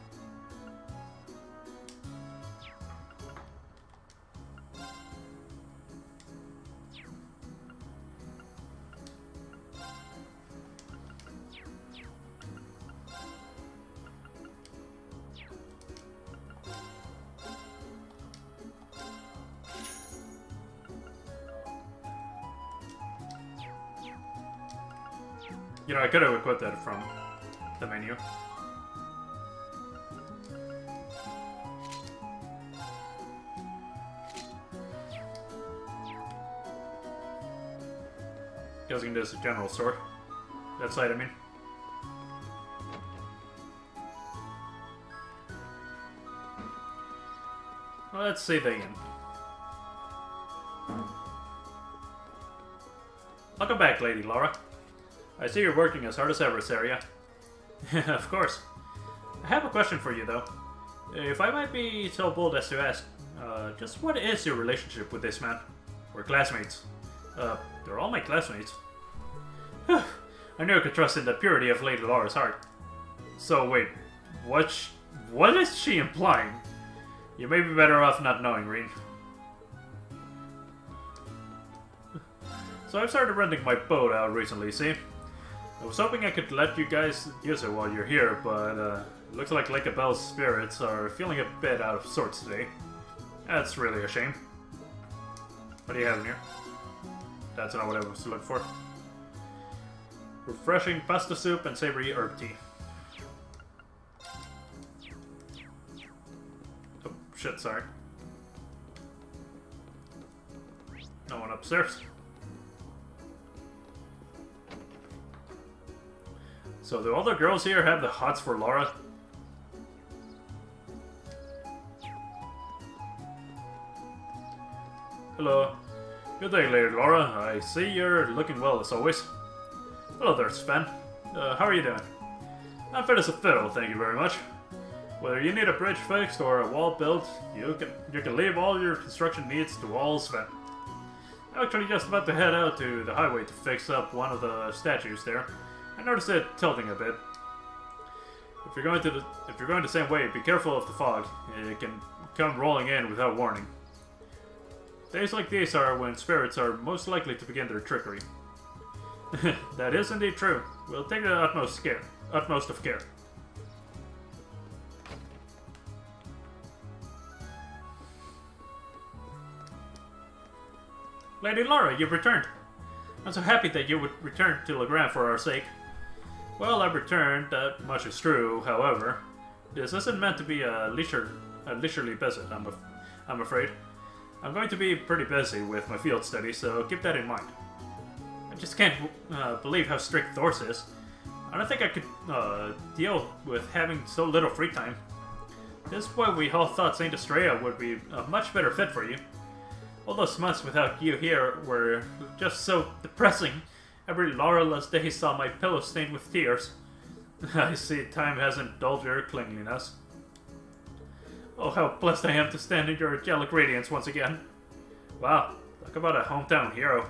You know, I could have equipped that from the menu. Guessing this is a general store. That side, I mean. Well, let's save the inn. Welcome back, Lady Laura. I see you're working as hard as ever, Sara. Of course. I have a question for you, though. If I might be so bold as to ask, just what is your relationship with this man? We're classmates. They're all my classmates. I knew I could trust in the purity of Lady Laura's heart. So wait, what is she implying? You may be better off not knowing, Reen. So I've started renting my boat out recently, see? I was hoping I could let you guys use it while you're here, but it looks like Lake Bell's spirits are feeling a bit out of sorts today. That's really a shame. What do you have in here? That's not what I was looking for. Refreshing pasta soup and savory herb tea. Oh, shit, sorry. No one upstairs. So do all the girls here have the hots for Laura? Hello. Good day, Lady Laura. I see you're looking well as always. Hello there, Sven. How are you doing? I'm fit as a fiddle, thank you very much. Whether you need a bridge fixed or a wall built, you can leave all your construction needs to all Sven. I'm actually just about to head out to the highway to fix up one of the statues there. I noticed it tilting a bit. If you're going the same way, be careful of the fog. It can come rolling in without warning. Days like these are when spirits are most likely to begin their trickery. That is indeed true. We'll take the utmost of care. Lady Laura, you've returned. I'm so happy that you would return to Legrand for our sake. Well, I've returned, that much is true, however. This isn't meant to be a leisurely visit, I'm afraid. I'm going to be pretty busy with my field study, so keep that in mind. I just can't believe how strict Thors is. I don't think I could deal with having so little free time. This is why we all thought Saint Estrella would be a much better fit for you. All those months without you here were just so depressing. Every Laureless day saw my pillow stained with tears. I see time hasn't dulled your cleanliness. Oh, how blessed I am to stand in your angelic radiance once again. Wow, talk about a hometown hero.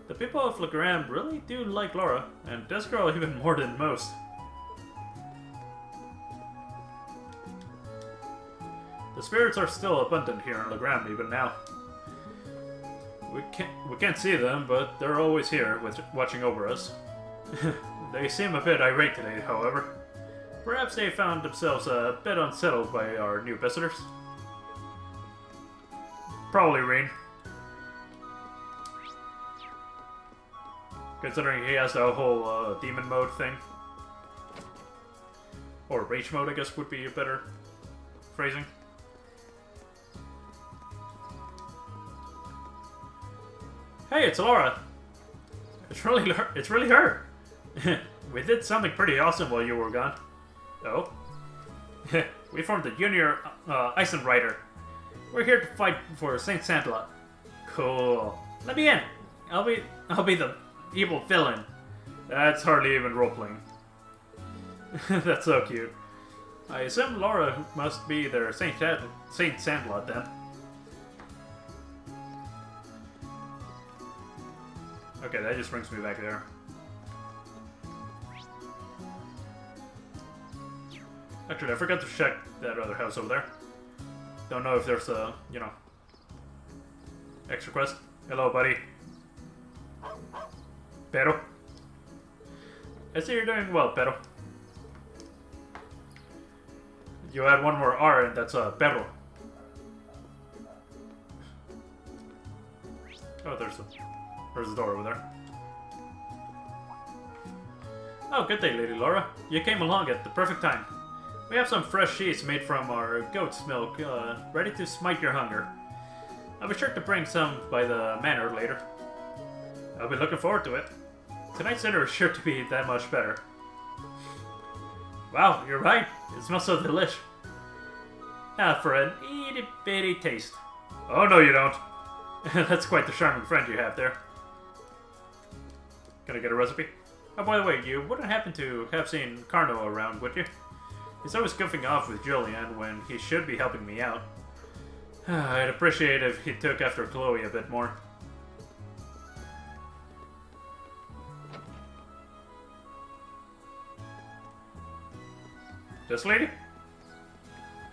The people of Legrand really do like Laura, and this girl even more than most. The spirits are still abundant here in Legrand even now. We can't see them, but they're always here, watching over us. They seem a bit irate today, however. Perhaps they found themselves a bit unsettled by our new visitors. Probably Reen. Considering he has the whole demon mode thing. Or rage mode, I guess, would be a better phrasing. Hey, it's Laura. It's really her. We did something pretty awesome while you were gone. Oh? We formed the Junior Eisenrider. We're here to fight for Saint Sandlot. Cool. Let me in. I'll be the evil villain. That's hardly even role-playing. That's so cute. I assume Laura must be their Saint Sandlot then. Okay, that just brings me back there. Actually, I forgot to check that other house over there. Don't know if there's a, extra quest. Hello, buddy. Pero. I see you're doing well, Pero. You add one more R and that's Pero. Oh, there's a door over there. Oh, good day, Lady Laura. You came along at the perfect time. We have some fresh cheese made from our goat's milk, ready to smite your hunger. I'll be sure to bring some by the manor later. I'll be looking forward to it. Tonight's dinner is sure to be that much better. Wow, you're right. It smells so delish. For an itty-bitty taste. Oh, no you don't. That's quite the charming friend you have there. Can I get a recipe? Oh, by the way, you wouldn't happen to have seen Carno around, would you? He's always goofing off with Julian when he should be helping me out. I'd appreciate if he took after Chloe a bit more. This lady?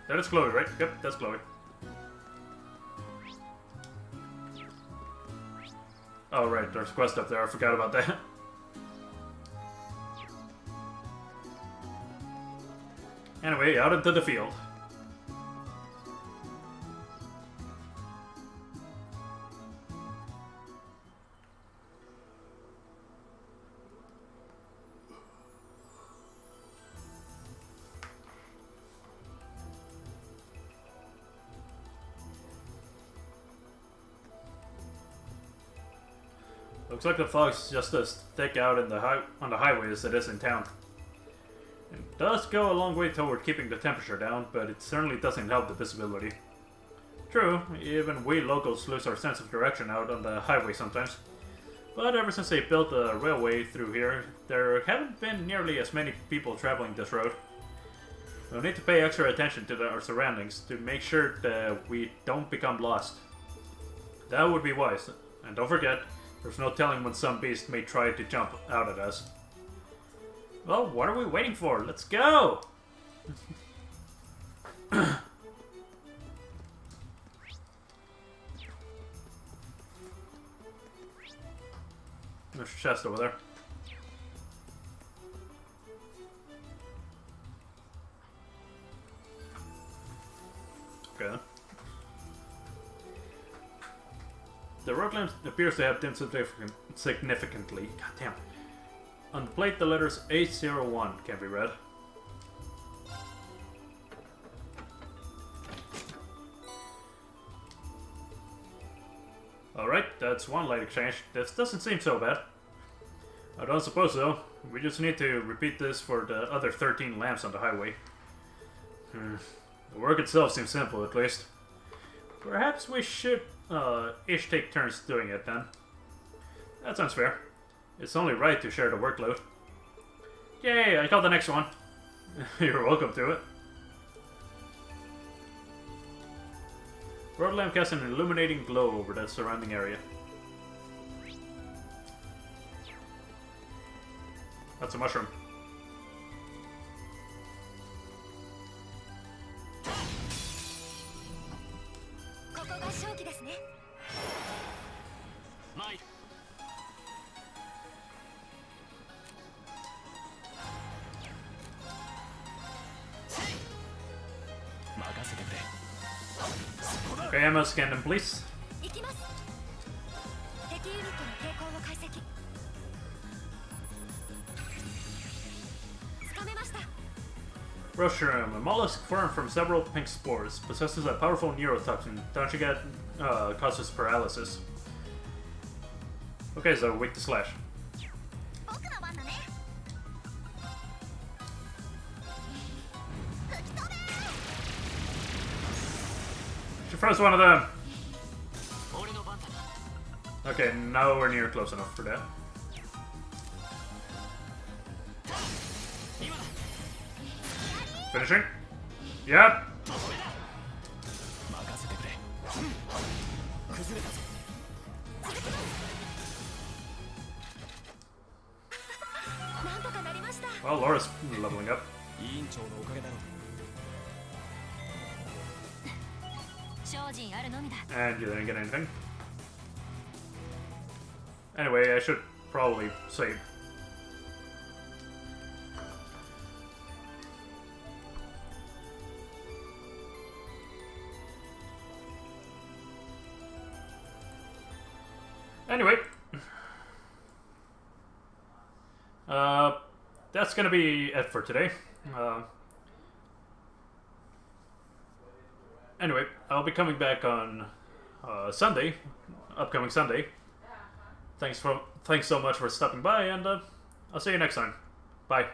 That is Chloe, right? Yep, that's Chloe. Oh, right, there's a quest up there. I forgot about that. Anyway, out into the field. Looks like the fog's just as thick out on the highway as it is in town. It does go a long way toward keeping the temperature down, but it certainly doesn't help the visibility. True, even we locals lose our sense of direction out on the highway sometimes. But ever since they built the railway through here, there haven't been nearly as many people traveling this road. We'll need to pay extra attention to our surroundings to make sure that we don't become lost. That would be wise. And don't forget, there's no telling when some beast may try to jump out at us. Well, what are we waiting for? Let's go! There's a chest over there. Okay then. The road lamp appears to have dimmed significantly. God damn. On the plate, the letters 801 can be read. Alright, that's one light exchange. This doesn't seem so bad. I don't suppose so. We just need to repeat this for the other 13 lamps on the highway. The work itself seems simple, at least. Perhaps we should each take turns doing it then. That sounds fair. It's only right to share the workload. Yay, I got the next one. You're welcome to it. Road lamp casts an illuminating glow over the surrounding area. That's a mushroom. Mike. Okay, Emma, scan them, please. Mushroom, a mollusk formed from several pink spores, possesses a powerful neurotoxin. Don't you get causes paralysis? Okay, so weak to slash. 僕の番だね。吹き飛べ。 She froze one of them. 俺の番だ。 Okay, nowhere near close enough for that. 今だ。 Finishing? Yep. 任せてくれ。崩れたぞ。なんとかなりました。 Well, Laura's leveling up. 委員長のおかげだろう。精進あるのみだ。 And you didn't get anything. Anyway, I should probably save. Anyway. That's gonna be it for today. Anyway, I'll be coming back on Sunday, upcoming Sunday. Thanks so much for stopping by, and I'll see you next time. Bye.